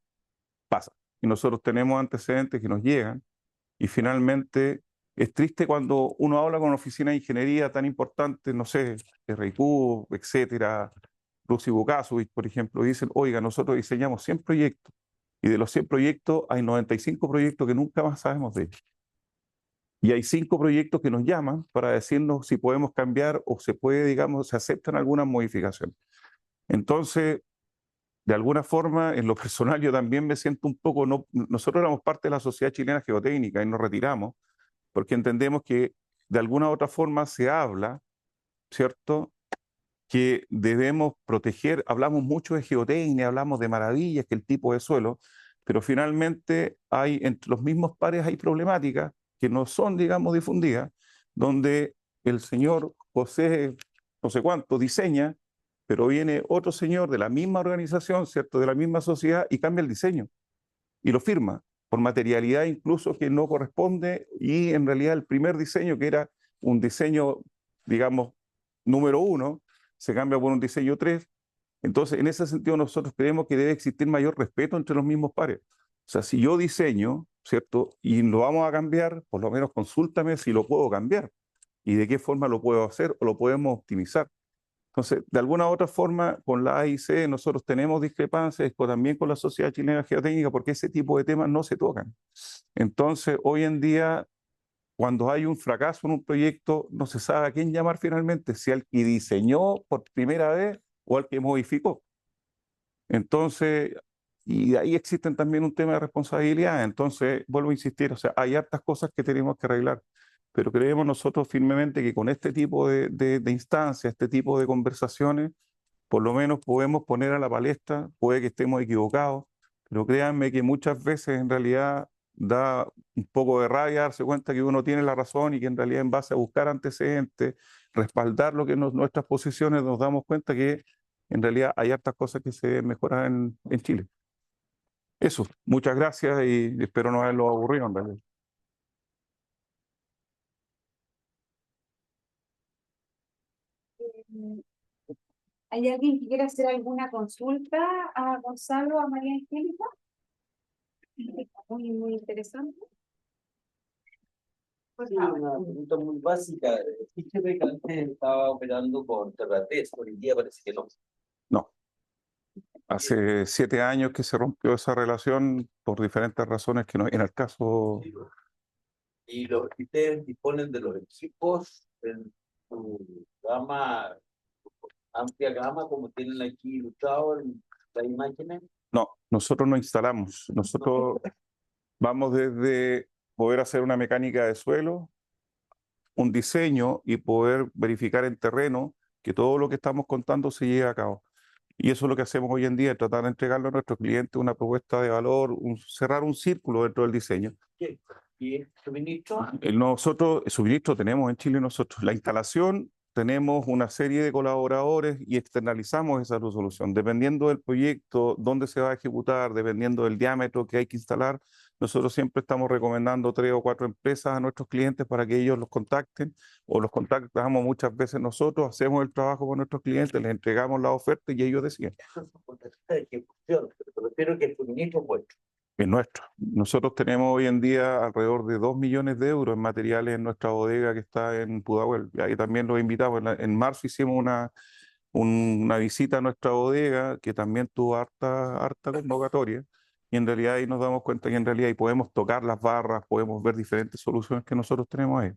Speaker 2: pasa. Y nosotros tenemos antecedentes que nos llegan y finalmente es triste cuando uno habla con una oficina de ingeniería tan importante, no sé, RIQ, etcétera, Rusi Bukasovich, por ejemplo, y dicen, oiga, nosotros diseñamos 100 proyectos y de los 100 proyectos hay 95 proyectos que nunca más sabemos de ellos. Y hay 5 proyectos que nos llaman para decirnos si podemos cambiar o se puede, digamos, se aceptan algunas modificaciones. Entonces, de alguna forma, en lo personal, yo también me siento un poco, nosotros éramos parte de la Sociedad Chilena Geotécnica y nos retiramos porque entendemos que de alguna u otra forma se habla, ¿cierto?, que debemos proteger, hablamos mucho de geotecnia, hablamos de maravillas, que el tipo de suelo, pero finalmente hay entre los mismos pares hay problemáticas que no son, digamos, difundidas, donde el señor José, no sé cuánto, diseña, pero viene otro señor de la misma organización, ¿cierto? De la misma sociedad y cambia el diseño y lo firma por materialidad incluso que no corresponde y en realidad el primer diseño, que era un diseño, digamos, número 1, se cambia por un diseño 3. Entonces, en ese sentido, nosotros creemos que debe existir mayor respeto entre los mismos pares. O sea, si yo diseño, ¿cierto? Y lo vamos a cambiar, por lo menos consúltame si lo puedo cambiar y de qué forma lo puedo hacer o lo podemos optimizar. Entonces, de alguna u otra forma, con la AIC nosotros tenemos discrepancias, también con la Sociedad Chilena de Geotécnica, porque ese tipo de temas no se tocan. Entonces, hoy en día, cuando hay un fracaso en un proyecto, no se sabe a quién llamar finalmente, si al que diseñó por primera vez o al que modificó. Entonces, y de ahí existen también un tema de responsabilidad. Entonces, vuelvo a insistir, o sea, hay hartas cosas que tenemos que arreglar, pero creemos nosotros firmemente que con este tipo de instancias, este tipo de conversaciones, por lo menos podemos poner a la palestra, puede que estemos equivocados, pero créanme que muchas veces en realidad da un poco de rabia darse cuenta que uno tiene la razón y que en realidad en base a buscar antecedentes, respaldar lo que nuestras posiciones, nos damos cuenta que en realidad hay hartas cosas que se deben mejorar en Chile. Eso, muchas gracias y espero no haberlo aburrido en realidad.
Speaker 1: ¿Hay alguien que quiera hacer alguna consulta a Gonzalo, a María Angélica? Muy, muy interesante. Pues
Speaker 4: Sí,
Speaker 1: nada.
Speaker 4: una pregunta muy básica. Fíjate que antes estaba operando con Terratés, hoy en día parece que no.
Speaker 2: No, hace 7 años que se rompió esa relación por diferentes razones que no viene al caso.
Speaker 4: Y ustedes disponen de los equipos en su gama, amplia gama, como tienen aquí ilustrado en las imágenes.
Speaker 2: No, nosotros no instalamos, nosotros vamos desde poder hacer una mecánica de suelo, un diseño y poder verificar en terreno que todo lo que estamos contando se lleve a cabo. Y eso es lo que hacemos hoy en día, tratar de entregarle a nuestros clientes una propuesta de valor, cerrar un círculo dentro del diseño.
Speaker 4: ¿Qué? ¿Y el suministro?
Speaker 2: Nosotros, el suministro tenemos en Chile nosotros. La instalación, tenemos una serie de colaboradores y externalizamos esa resolución. Dependiendo del proyecto, dónde se va a ejecutar, dependiendo del diámetro que hay que instalar, nosotros siempre estamos recomendando 3 o 4 empresas a nuestros clientes para que ellos los contacten o los contactamos muchas veces nosotros, hacemos el trabajo con nuestros clientes, les entregamos la oferta y ellos deciden.
Speaker 4: Eso es un de ejecución, pero prefiero que el suministro es vuestro.
Speaker 2: Es nuestro. Nosotros tenemos hoy en día alrededor de 2 millones de euros en materiales en nuestra bodega que está en Pudahuel. Y ahí también los invitamos. En marzo hicimos una visita a nuestra bodega que también tuvo harta convocatoria. Y en realidad ahí nos damos cuenta que en realidad ahí podemos tocar las barras, podemos ver diferentes soluciones que nosotros tenemos ahí.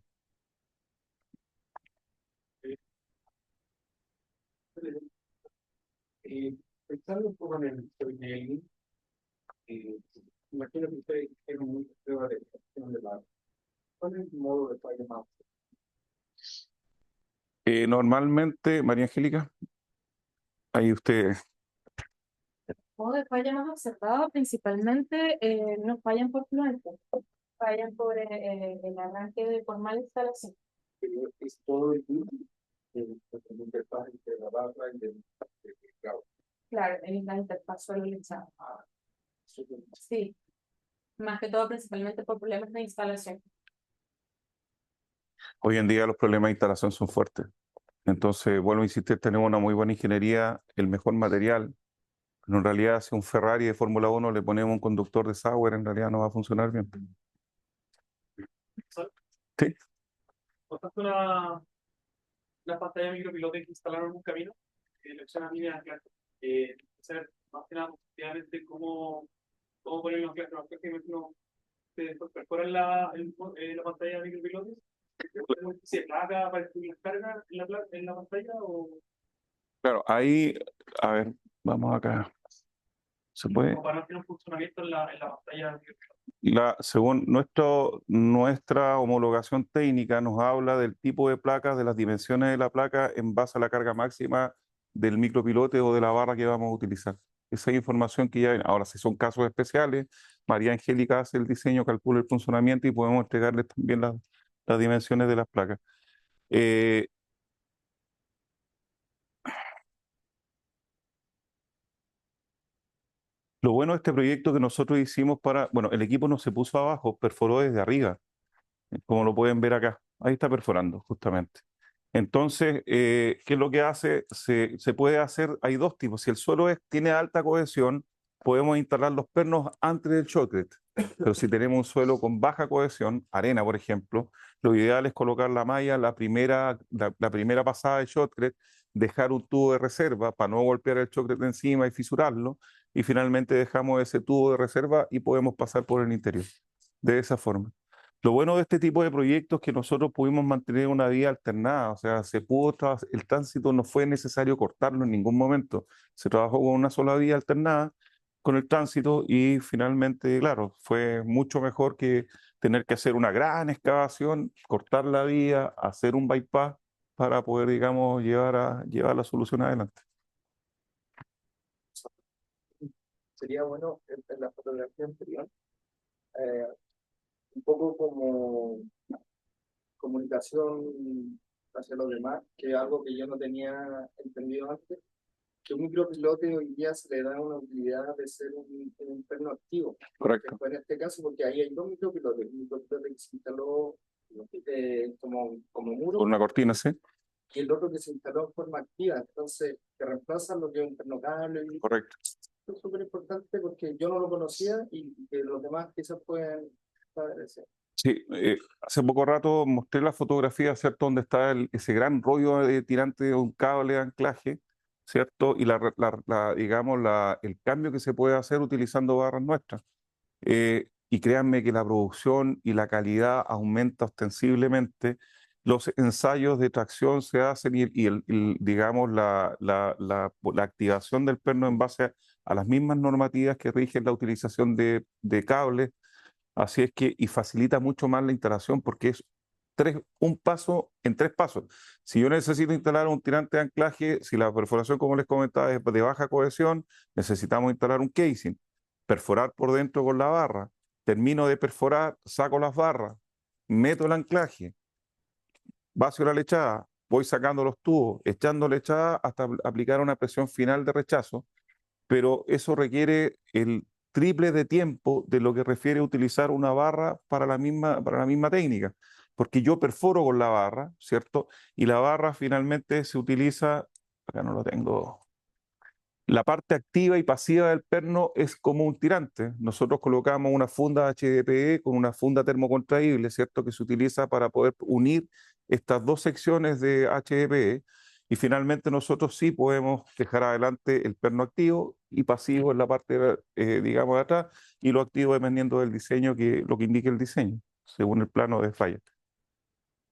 Speaker 5: Pensando un poco en el storytelling, imagino que ustedes tienen muchas pruebas de gestión de la. ¿Cuál es el modo de falla más?
Speaker 2: Normalmente, María Angélica, ahí usted,
Speaker 3: Modo de falla más observado principalmente no fallan por fluencia, fallan por el arranque de formal instalación.
Speaker 5: Es todo el tiempo la interfaz entre la barra y el cabo.
Speaker 3: Claro, en la interfaz solizada. Sí, más que todo principalmente por problemas de instalación.
Speaker 2: hoy en día los problemas de instalación son fuertes. Entonces, vuelvo a insistir, tenemos una muy buena ingeniería, el mejor material, pero en realidad si a un Ferrari de Fórmula 1 le ponemos un conductor de Sauer, en realidad no va a funcionar bien. Sí.
Speaker 5: ¿Mostraste una pantalla de micropilotes que instalaron en un camino? Lecciones líneas claras. Hacer más que nada positivamente cómo poner los claros. Se perforan la pantalla de micropilotes. ¿Se placa para que las cargas en la pantalla o
Speaker 2: Claro, ahí, a ver, vamos acá. ¿Se puede?
Speaker 5: para no tener un funcionamiento en la pantalla de micropilotes?
Speaker 2: Según nuestra homologación técnica nos habla del tipo de placas, de las dimensiones de la placa en base a la carga máxima del micropilote o de la barra que vamos a utilizar. Esa es información que ya viene. Ahora, si son casos especiales, María Angélica hace el diseño, calcula el funcionamiento y podemos entregarles también las dimensiones de las placas. Eh, lo bueno de este proyecto que nosotros hicimos bueno, el equipo no se puso abajo, perforó desde arriba, como lo pueden ver acá. Ahí está perforando, justamente. Entonces, ¿qué es lo que hace? Se puede hacer, hay dos tipos. Si el suelo tiene alta cohesión, podemos instalar los pernos antes del shotcrete. Pero si tenemos un suelo con baja cohesión, arena, por ejemplo, lo ideal es colocar la malla la primera pasada de shotcrete, dejar un tubo de reserva para no golpear el shotcrete encima y fisurarlo, y finalmente dejamos ese tubo de reserva y podemos pasar por el interior. De esa forma. Lo bueno de este tipo de proyectos es que nosotros pudimos mantener una vía alternada, o sea, el tránsito no fue necesario cortarlo en ningún momento. Se trabajó con una sola vía alternada con el tránsito y finalmente, claro, fue mucho mejor que tener que hacer una gran excavación, cortar la vía, hacer un bypass para poder, digamos, llevar la solución adelante.
Speaker 6: Sería bueno en la fotografía anterior, eh, un poco como comunicación hacia los demás, que es algo que yo no tenía entendido antes, que un micropilote hoy día se le da una utilidad de ser un interno activo.
Speaker 2: Correcto.
Speaker 6: Fue en este caso, porque ahí hay dos micropilotes, un micropilote que se instaló como muro
Speaker 2: Por una cortina, sí.
Speaker 6: y el otro que se instaló en forma activa, entonces que reemplazan lo que es un interno cable.
Speaker 2: Correcto.
Speaker 6: Esto es súper importante porque yo no lo conocía y que los demás quizás pueden saber eso.
Speaker 2: Sí, hace poco rato mostré la fotografía, ¿cierto? Donde está ese gran rollo de tirante de un cable de anclaje, ¿cierto? Y digamos, el cambio que se puede hacer utilizando barras nuestras. Y créanme que la producción y la calidad aumenta ostensiblemente. Los ensayos de tracción se hacen digamos, la activación del perno en base a las mismas normativas que rigen la utilización de cables. Así es que, y facilita mucho más la instalación porque es un paso en tres pasos. Si yo necesito instalar un tirante de anclaje, si la perforación, como les comentaba, es de baja cohesión, necesitamos instalar un casing, perforar por dentro con la barra, termino de perforar, saco las barras, meto el anclaje, vacio la lechada, voy sacando los tubos, echando lechada hasta aplicar una presión final de rechazo, pero eso requiere el triple de tiempo de lo que refiere a utilizar una barra para la misma técnica, porque yo perforo con la barra, ¿cierto? Y la barra finalmente se utiliza, acá no lo tengo, la parte activa y pasiva del perno es como un tirante. Nosotros colocamos una funda HDPE con una funda termocontraíble, ¿cierto? Que se utiliza para poder unir estas dos secciones de HDPE. Y finalmente nosotros sí podemos dejar adelante el perno activo y pasivo en la parte, digamos, de atrás, y lo activo dependiendo del diseño, lo que indique el diseño, según el plano de falla.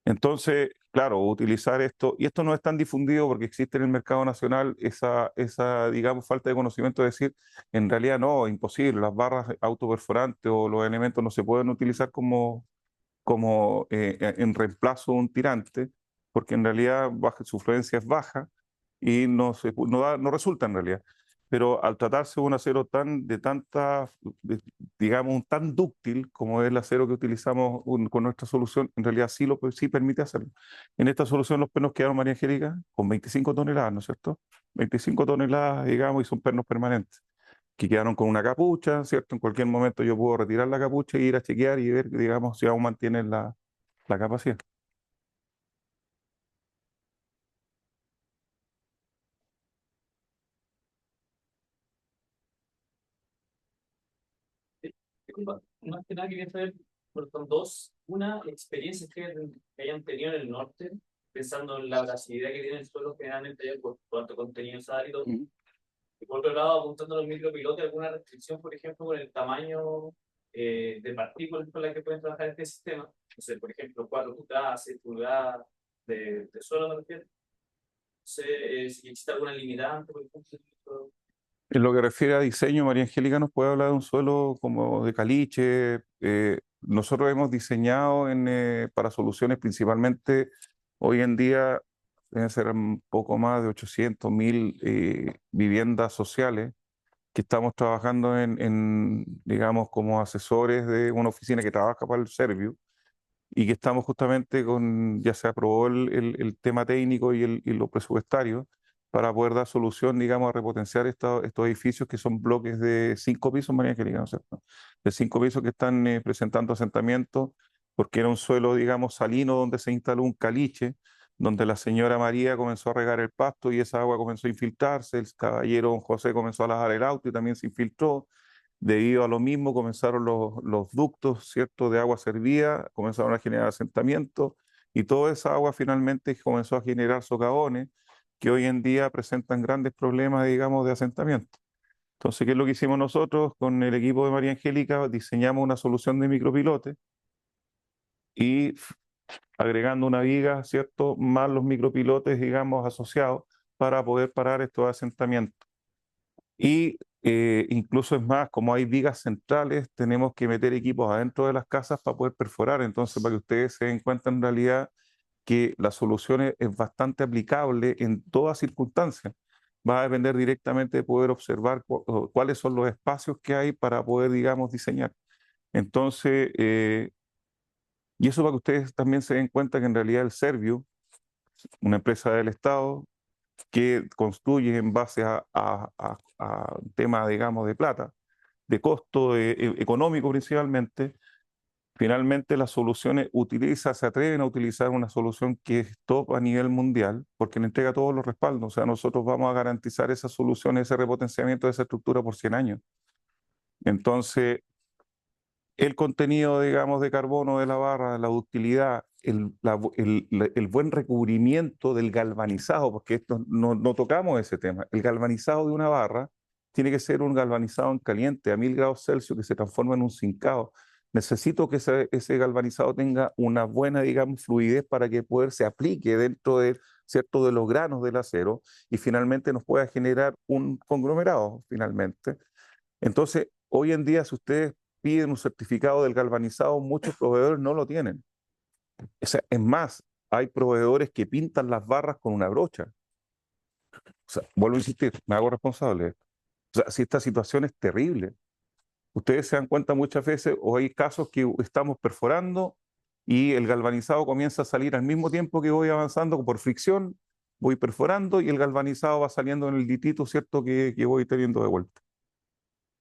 Speaker 2: Entonces, claro, utilizar esto, y esto no es tan difundido porque existe en el mercado nacional digamos, falta de conocimiento de decir, en realidad no, imposible, las barras autoperforantes o los elementos no se pueden utilizar en reemplazo de un tirante, porque en realidad su fluencia es baja y no resulta en realidad. Pero al tratarse de un acero digamos, tan dúctil como es el acero que utilizamos con nuestra solución, en realidad sí permite hacerlo. En esta solución los pernos quedaron, María Angélica, con 25 toneladas, ¿no es cierto? 25 toneladas, digamos, y son pernos permanentes, que quedaron con una capucha, ¿cierto? En cualquier momento yo puedo retirar la capucha y ir a chequear y ver, digamos, si aún mantienen la capacidad.
Speaker 5: Disculpa, más que nada quería saber, bueno, son dos, una, experiencias que hayan tenido en el norte, pensando en la abrasividad que tiene el suelo generalmente allá por cuánto contenido árido. Y por otro lado, apuntando a los micropilotes, alguna restricción, por ejemplo, con el tamaño de partículas con las que pueden trabajar este sistema. No sé, por ejemplo, 4 pulgadas, 6 pulgadas de suelo, me refiero. No sé si existe alguna limitante, por ejemplo.
Speaker 2: En lo que refiere a diseño, María Angélica nos puede hablar de un suelo como de caliche. Nosotros hemos diseñado para soluciones principalmente, hoy en día deben ser un poco más de 800.000 viviendas sociales que estamos trabajando digamos, como asesores de una oficina que trabaja para el Serviu. y que estamos justamente con, ya se aprobó el tema técnico y lo presupuestario para poder dar solución, digamos, a repotenciar estos edificios que son bloques de 5 pisos, María Angélica, ¿no es cierto? De 5 pisos que están presentando asentamientos, porque era un suelo, digamos, salino donde se instaló un caliche, donde la señora María comenzó a regar el pasto y esa agua comenzó a infiltrarse, el caballero don José comenzó a lavar el auto y también se infiltró. Debido a lo mismo comenzaron los ductos, ¿cierto?, de agua servida, comenzaron a generar asentamientos y toda esa agua finalmente comenzó a generar socavones que hoy en día presentan grandes problemas, digamos, de asentamiento. Entonces, ¿qué es lo que hicimos nosotros? Con el equipo de María Angélica diseñamos una solución de micropilotes y agregando una viga, ¿cierto?, más los micropilotes, digamos, asociados para poder parar estos asentamientos. Y incluso es más, como hay vigas centrales, tenemos que meter equipos adentro de las casas para poder perforar. Entonces, para que ustedes se den cuenta en realidad que la solución es bastante aplicable en todas circunstancias. Va a depender directamente de poder observar cuáles son los espacios que hay para poder, digamos, diseñar. Entonces, y eso para que ustedes también se den cuenta que en realidad el Serviu, una empresa del Estado, que construye en base a temas, digamos, de plata, de costo económico principalmente, finalmente las soluciones se atreven a utilizar una solución que es top a nivel mundial, porque le entrega todos los respaldos. O sea, nosotros vamos a garantizar esa solución, ese repotenciamiento de esa estructura por 100 años. Entonces, el contenido, digamos, de carbono de la barra, la ductilidad, el buen recubrimiento del galvanizado, porque esto no tocamos ese tema. El galvanizado de una barra tiene que ser un galvanizado en caliente, a 1000 °C, que se transforma en un zincado. Necesito que ese galvanizado tenga una buena, digamos, fluidez para que se aplique dentro de, cierto, de los granos del acero y finalmente nos pueda generar un conglomerado, finalmente. Entonces, hoy en día, si ustedes piden un certificado del galvanizado, muchos proveedores no lo tienen. O sea, es más, hay proveedores que pintan las barras con una brocha. O sea, vuelvo a insistir, me hago responsable de esto. O sea, si esta situación es terrible, ustedes se dan cuenta muchas veces, o hay casos que estamos perforando y el galvanizado comienza a salir al mismo tiempo que voy avanzando por fricción, voy perforando y el galvanizado va saliendo en el ditito, ¿cierto?, que voy teniendo de vuelta.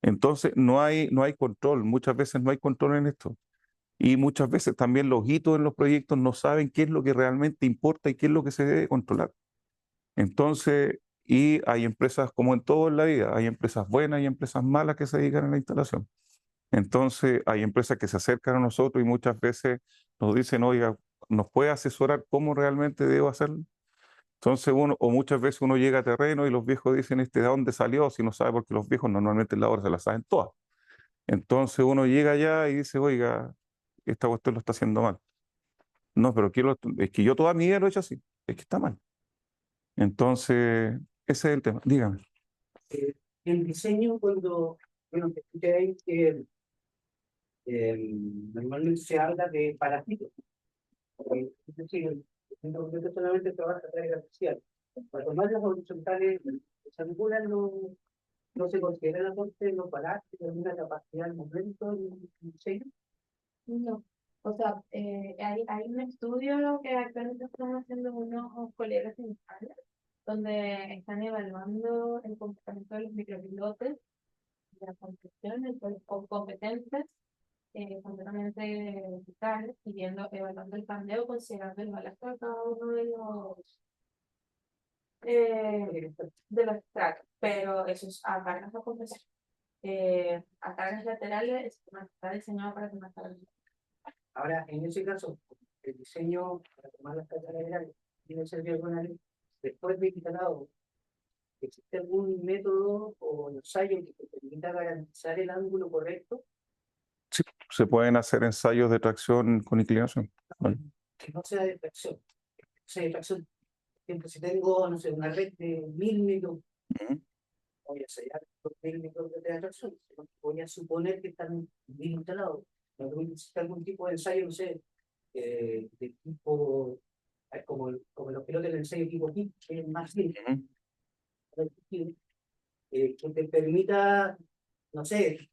Speaker 2: Entonces, no hay control, muchas veces no hay control en esto. Y muchas veces también los hitos en los proyectos no saben qué es lo que realmente importa y qué es lo que se debe controlar. Entonces, y hay empresas como en todo en la vida, hay empresas buenas y empresas malas que se dedican a la instalación. Entonces, hay empresas que se acercan a nosotros y muchas veces nos dicen, oiga, ¿nos puede asesorar cómo realmente debo hacerlo? Entonces o muchas veces uno llega a terreno y los viejos dicen, ¿de dónde salió? Si no sabe, porque los viejos normalmente en la hora se la saben todas. Entonces uno llega allá y dice, oiga, esta cuestión lo está haciendo mal. No, pero es que yo toda mi vida lo he hecho así, es que está mal. Entonces, ese es el tema. Dígame.
Speaker 7: El diseño, bueno, te escuché ahí que normalmente se habla de parásitos. Es decir, el centro completo solamente trabaja a través artificial. Para tomar las horizontales, esa figura no se considera entonces los parásitos, alguna capacidad al momento del diseño.
Speaker 3: No. O sea, hay un estudio que actualmente están haciendo unos colegas en Italia, donde están evaluando el comportamiento de los micropilotes, de la construcción, competentes completamente digitales, y evaluando el cambio, considerando el valor de cada uno de los tracks, pero eso es a cargas de compresión. A cargas laterales, el sistema está diseñado para que no cargas.
Speaker 7: Ahora, en ese caso, el diseño para tomar las cargas laterales tiene que ser diagonal. Después de instalado, ¿existe algún método o ensayo que te permita garantizar el ángulo correcto?
Speaker 2: Sí, se pueden hacer ensayos de tracción con inclinación. Vale.
Speaker 7: Que no sea de tracción. O sea, de tracción. Por ejemplo, si tengo, no sé, una red de 1000 metros,
Speaker 2: Ujú.
Speaker 7: voy a sellar los 1000 metros de tracción. Voy a suponer que están bien instalados. No tengo que necesitar algún tipo de ensayo, no sé, de tipo, como los pilotos del ensayo tipo PIC, que es más simple,
Speaker 2: Ujú.
Speaker 7: que te permita, no sé,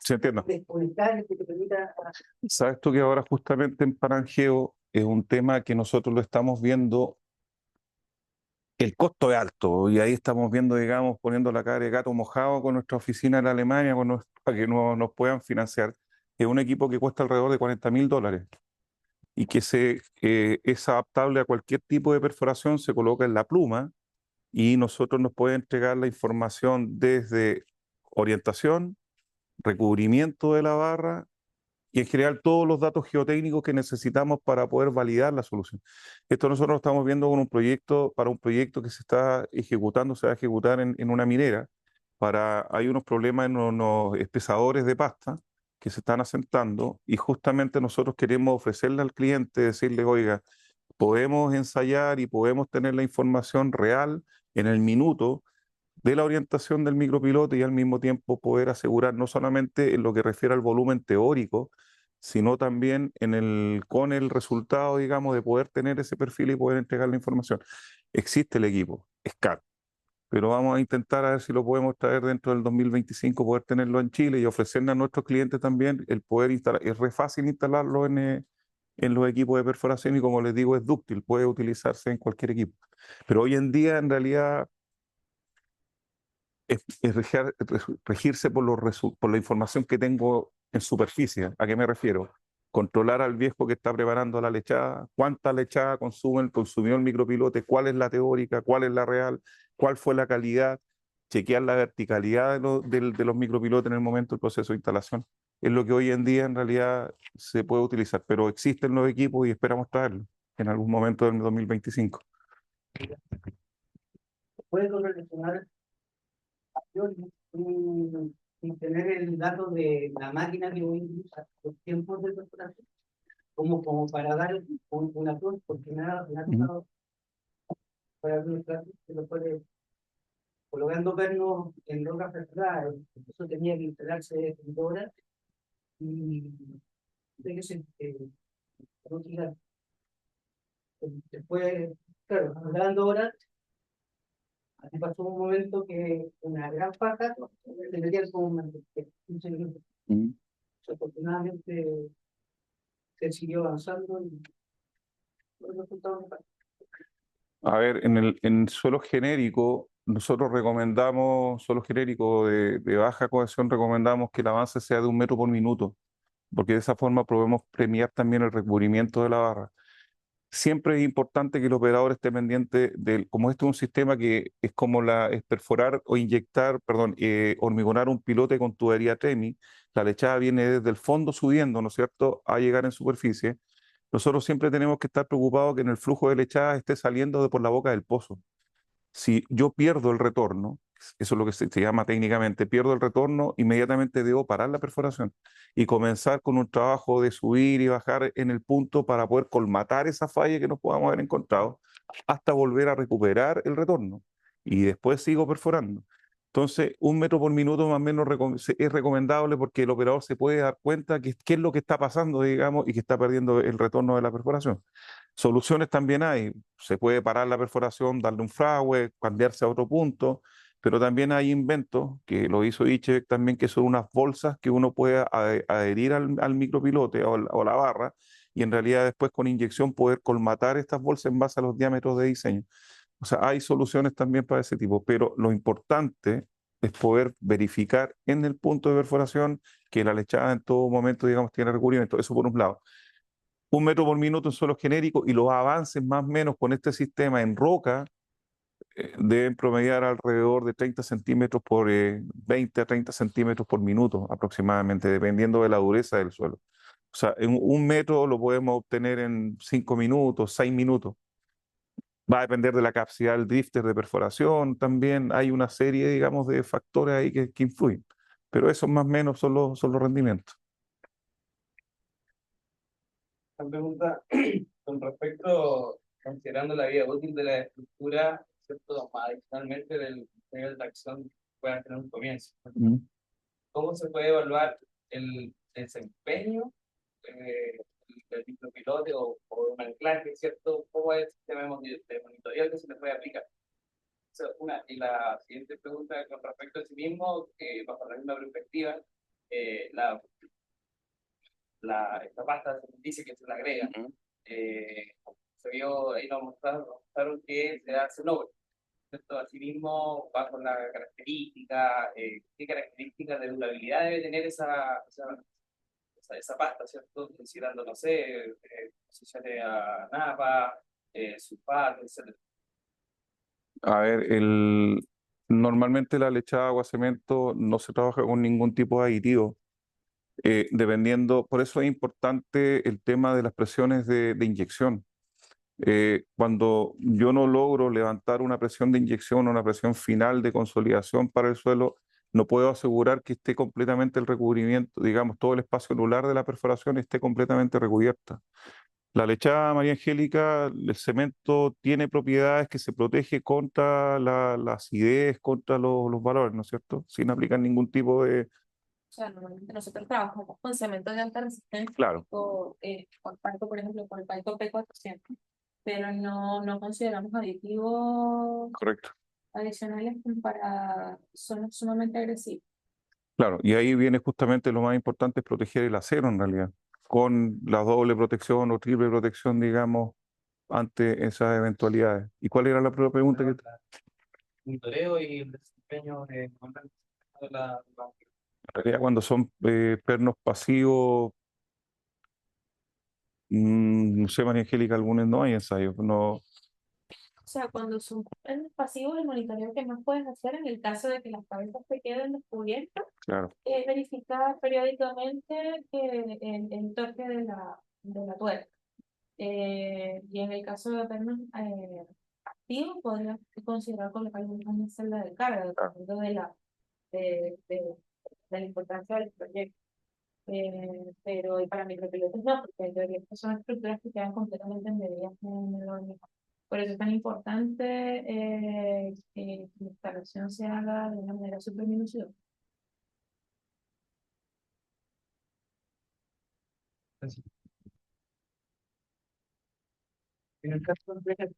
Speaker 2: Sí, entiendo.
Speaker 7: desconectar que te permita.
Speaker 2: Sabes tú que ahora justamente en Parangeo es un tema que nosotros lo estamos viendo, el costo es alto y ahí estamos viendo, digamos, poniendo la cara de gato mojado con nuestra oficina en Alemania para que nos puedan financiar. Es un equipo que cuesta alrededor de $40.000 y que es adaptable a cualquier tipo de perforación, se coloca en la pluma y nosotros nos puede entregar la información desde orientación, recubrimiento de la barra y en general todos los datos geotécnicos que necesitamos para poder validar la solución. Esto nosotros lo estamos viendo con un proyecto, para un proyecto que se está ejecutando, se va a ejecutar en una minera. Hay unos problemas en los espesadores de pasta que se están asentando y justamente nosotros queremos ofrecerle al cliente, decirle, oiga, podemos ensayar y podemos tener la información real en el minuto de la orientación del micropiloto y al mismo tiempo poder asegurar no solamente en lo que refiere al volumen teórico, sino también con el resultado, digamos, de poder tener ese perfil y poder entregar la información. Existe el equipo, es caro, pero vamos a intentar a ver si lo podemos traer dentro del 2025, poder tenerlo en Chile y ofrecerle a nuestros clientes también el poder instalar. Es re fácil instalarlo en los equipos de perforación y como les digo, es dúctil, puede utilizarse en cualquier equipo. Pero hoy en día, en realidad, regirse por la información que tengo en superficie. ¿A qué me refiero? Controlar al viejo que está preparando la lechada, cuánta lechada consumió el micropilote, cuál es la teórica, cuál es la real, cuál fue la calidad, chequear la verticalidad de los micropilotes en el momento del proceso de instalación. Es lo que hoy en día en realidad se puede utilizar, pero existen los equipos y esperamos traerlos en algún momento del 2025.
Speaker 7: Puede correlacionar sin tener el dato de la máquina que voy a usar, los tiempos de perforación, como para dar una cosa, porque me ha tocado para algunos casos que lo puede colocando pernos en rocas perforadas, eso tenía que instalarse en 2 horas y de que no siga, después, claro, dando 2 horas. Así pasó un momento que una gran paja se metía como un segundo. Afortunadamente se siguió avanzando y los resultados me
Speaker 2: A ver, en suelo genérico, nosotros recomendamos, suelo genérico de baja cohesión, recomendamos que el avance sea de 1 metro por minuto, porque de esa forma podemos premiar también el recubrimiento de la barra. Siempre es importante que el operador esté pendiente como este es un sistema que es como es perforar o inyectar, perdón, hormigonar un pilote con tubería TEMI, la lechada viene desde el fondo subiendo, ¿no es cierto?, a llegar en superficie. Nosotros siempre tenemos que estar preocupados que en el flujo de lechada esté saliendo por la boca del pozo. Si yo pierdo el retorno, eso es lo que se llama técnicamente, pierdo el retorno, inmediatamente debo parar la perforación y comenzar con un trabajo de subir y bajar en el punto para poder colmatar esa falla que nos podamos haber encontrado hasta volver a recuperar el retorno. Y después sigo perforando. Entonces, 1 metro por minuto más o menos es recomendable porque el operador se puede dar cuenta qué es lo que está pasando, digamos, y que está perdiendo el retorno de la perforación. Soluciones también hay, se puede parar la perforación, darle un fragüe, cambiarse a otro punto, pero también hay inventos, que lo hizo Ichek también, que son unas bolsas que uno puede adherir al micropilote o la barra, y en realidad después con inyección poder colmatar estas bolsas en base a los diámetros de diseño. O sea, hay soluciones también para ese tipo, pero lo importante es poder verificar en el punto de perforación que la lechada en todo momento, digamos, tiene recubrimiento. Eso por un lado. 1 metro por minuto en suelo genérico y los avances más o menos con este sistema en roca deben promediar alrededor de 30 centímetros por 20 a 30 centímetros por minuto aproximadamente, dependiendo de la dureza del suelo. O sea, en 1 metro lo podemos obtener en 5 minutos, 6 minutos. Va a depender de la capacidad del drifter de perforación también. Hay una serie, digamos, de factores ahí que influyen. Pero esos más o menos son los rendimientos.
Speaker 8: Una pregunta con respecto, considerando la vida útil de la estructura, ¿cierto? Adicionalmente del nivel de tracción que pueda tener un comienzo. ¿Cómo se puede evaluar el desempeño del micropilote o un anclaje, ¿cierto? ¿Cómo es el sistema de monitoreo que se le puede aplicar? Y la siguiente pregunta con respecto a sí mismo, bajo la misma perspectiva, la, esta pasta dice que se le agrega. Se vio, ahí nos mostraron que se hace noble. ¿Cierto? Asimismo, bajo la característica, qué características de durabilidad debe tener esa pasta, ¿cierto? Considerando, no sé, asociaciones a napa, sulfato, etc.
Speaker 2: A ver, normalmente la lechada agua cemento no se trabaja con ningún tipo de aditivo. Dependiendo, por eso es importante el tema de las presiones de inyección. Cuando yo no logro levantar una presión de inyección o una presión final de consolidación para el suelo, no puedo asegurar que esté completamente el recubrimiento, digamos, todo el espacio anular de la perforación esté completamente recubierta. La lechada María Angélica, el cemento tiene propiedades que se protege contra la acidez, contra los valores, ¿no es cierto? Sin aplicar ningún tipo de...
Speaker 3: O sea, normalmente nosotros trabajamos con cemento de alta resistencia,
Speaker 2: Claro,
Speaker 3: con Parco, por ejemplo, con el Parco P400, pero no consideramos aditivos
Speaker 2: correcto.
Speaker 3: adicionales como para zonas sumamente agresivas.
Speaker 2: Claro, y ahí viene justamente lo más importante, es proteger el acero en realidad, con la doble protección o triple protección, digamos, ante esas eventualidades. ¿Y cuál era la primera pregunta que...
Speaker 8: Monitoreo y el desempeño de la
Speaker 2: En realidad cuando son pernos pasivos, no sé, María Angélica, algunos no hay ensayos, no,
Speaker 3: O sea, cuando son pernos pasivos, el monitoreo que más puedes hacer en el caso de que las cabezas te queden descubiertas
Speaker 2: claro,
Speaker 3: es verificar periódicamente el torque de la tuerca. Y en el caso de pernos activos, podrías considerar colocar una celda de carga, dependiendo de la importancia del proyecto. Pero y para micropilotos no, porque en teoría estas son estructuras que quedan completamente embebidas en el hormigón. Por eso es tan importante que la instalación se haga de una manera súper minuciosa.
Speaker 7: En el caso de empresas,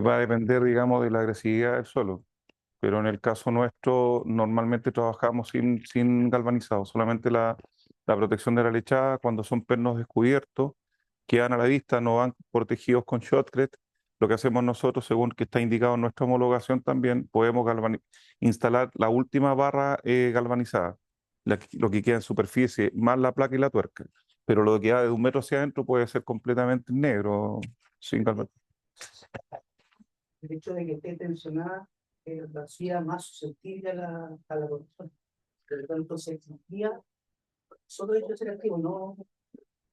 Speaker 2: va a depender, digamos, de la agresividad del suelo. Pero en el caso nuestro, normalmente trabajamos sin galvanizado, solamente la protección de la lechada cuando son pernos descubiertos, quedan a la vista, no van protegidos con shotcrete. Lo que hacemos nosotros, según que está indicado en nuestra homologación también, podemos instalar la última barra galvanizada, lo que queda en superficie, más la placa y la tuerca. Pero lo que queda de 1 metro hacia adentro puede ser completamente negro, sin galvanizar.
Speaker 7: el hecho de que esté tensionada la hacía más susceptible a la corrosión. Por lo tanto, se exigía solo el hecho de ser activo, no.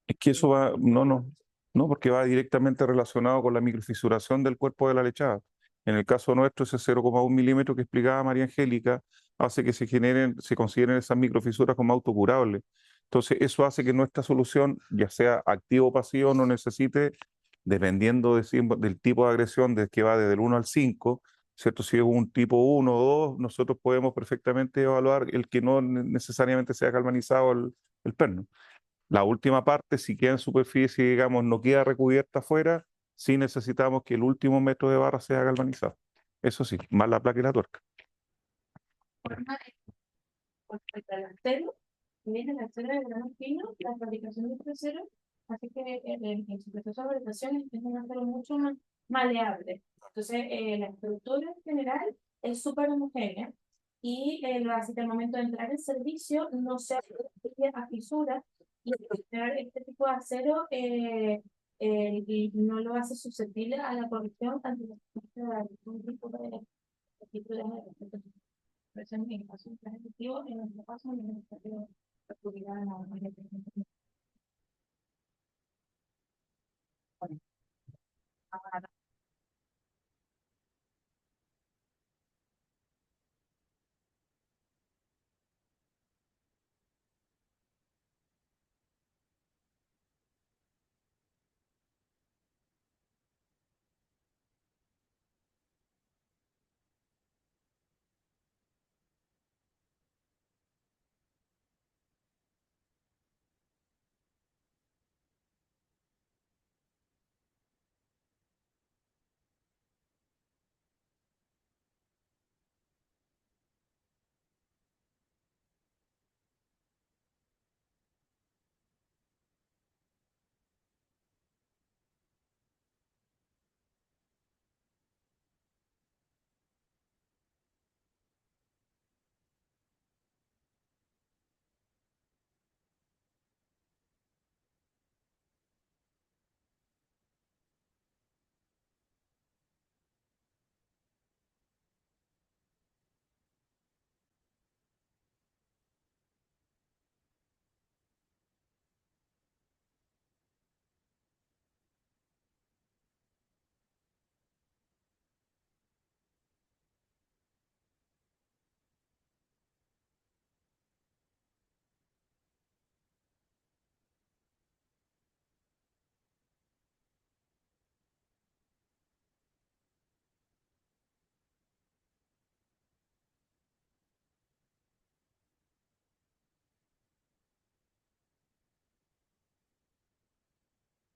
Speaker 2: Es que eso va, no, porque va directamente relacionado con la microfisuración del cuerpo de la lechada. En el caso nuestro, ese 0,1 milímetro que explicaba María Angélica hace que se consideren esas microfisuras como autocurables. Entonces, eso hace que nuestra solución, ya sea activo o pasivo, no necesite, dependiendo del tipo de agresión, de que va desde el 1 al 5, ¿cierto? Si es un tipo 1 o 2, nosotros podemos perfectamente evaluar el que no necesariamente sea galvanizado el perno. La última parte, si queda en superficie, digamos, no queda recubierta afuera, sí necesitamos que el último metro de barra sea galvanizado. Eso sí, más la placa y la tuerca.
Speaker 3: Forma respecto al acero, viene el acero de grano fino, la fabricación de este acero, así que en su proceso de fabricación es un acero mucho más maleable. Entonces, la estructura en general es súper homogénea y lo hace que al momento de entrar en servicio no se asocie a fisuras y crear este tipo de acero y no lo hace susceptible a la corrosión ante la algún tipo de presión en caso de efectivo, en nuestro caso, en el caso de la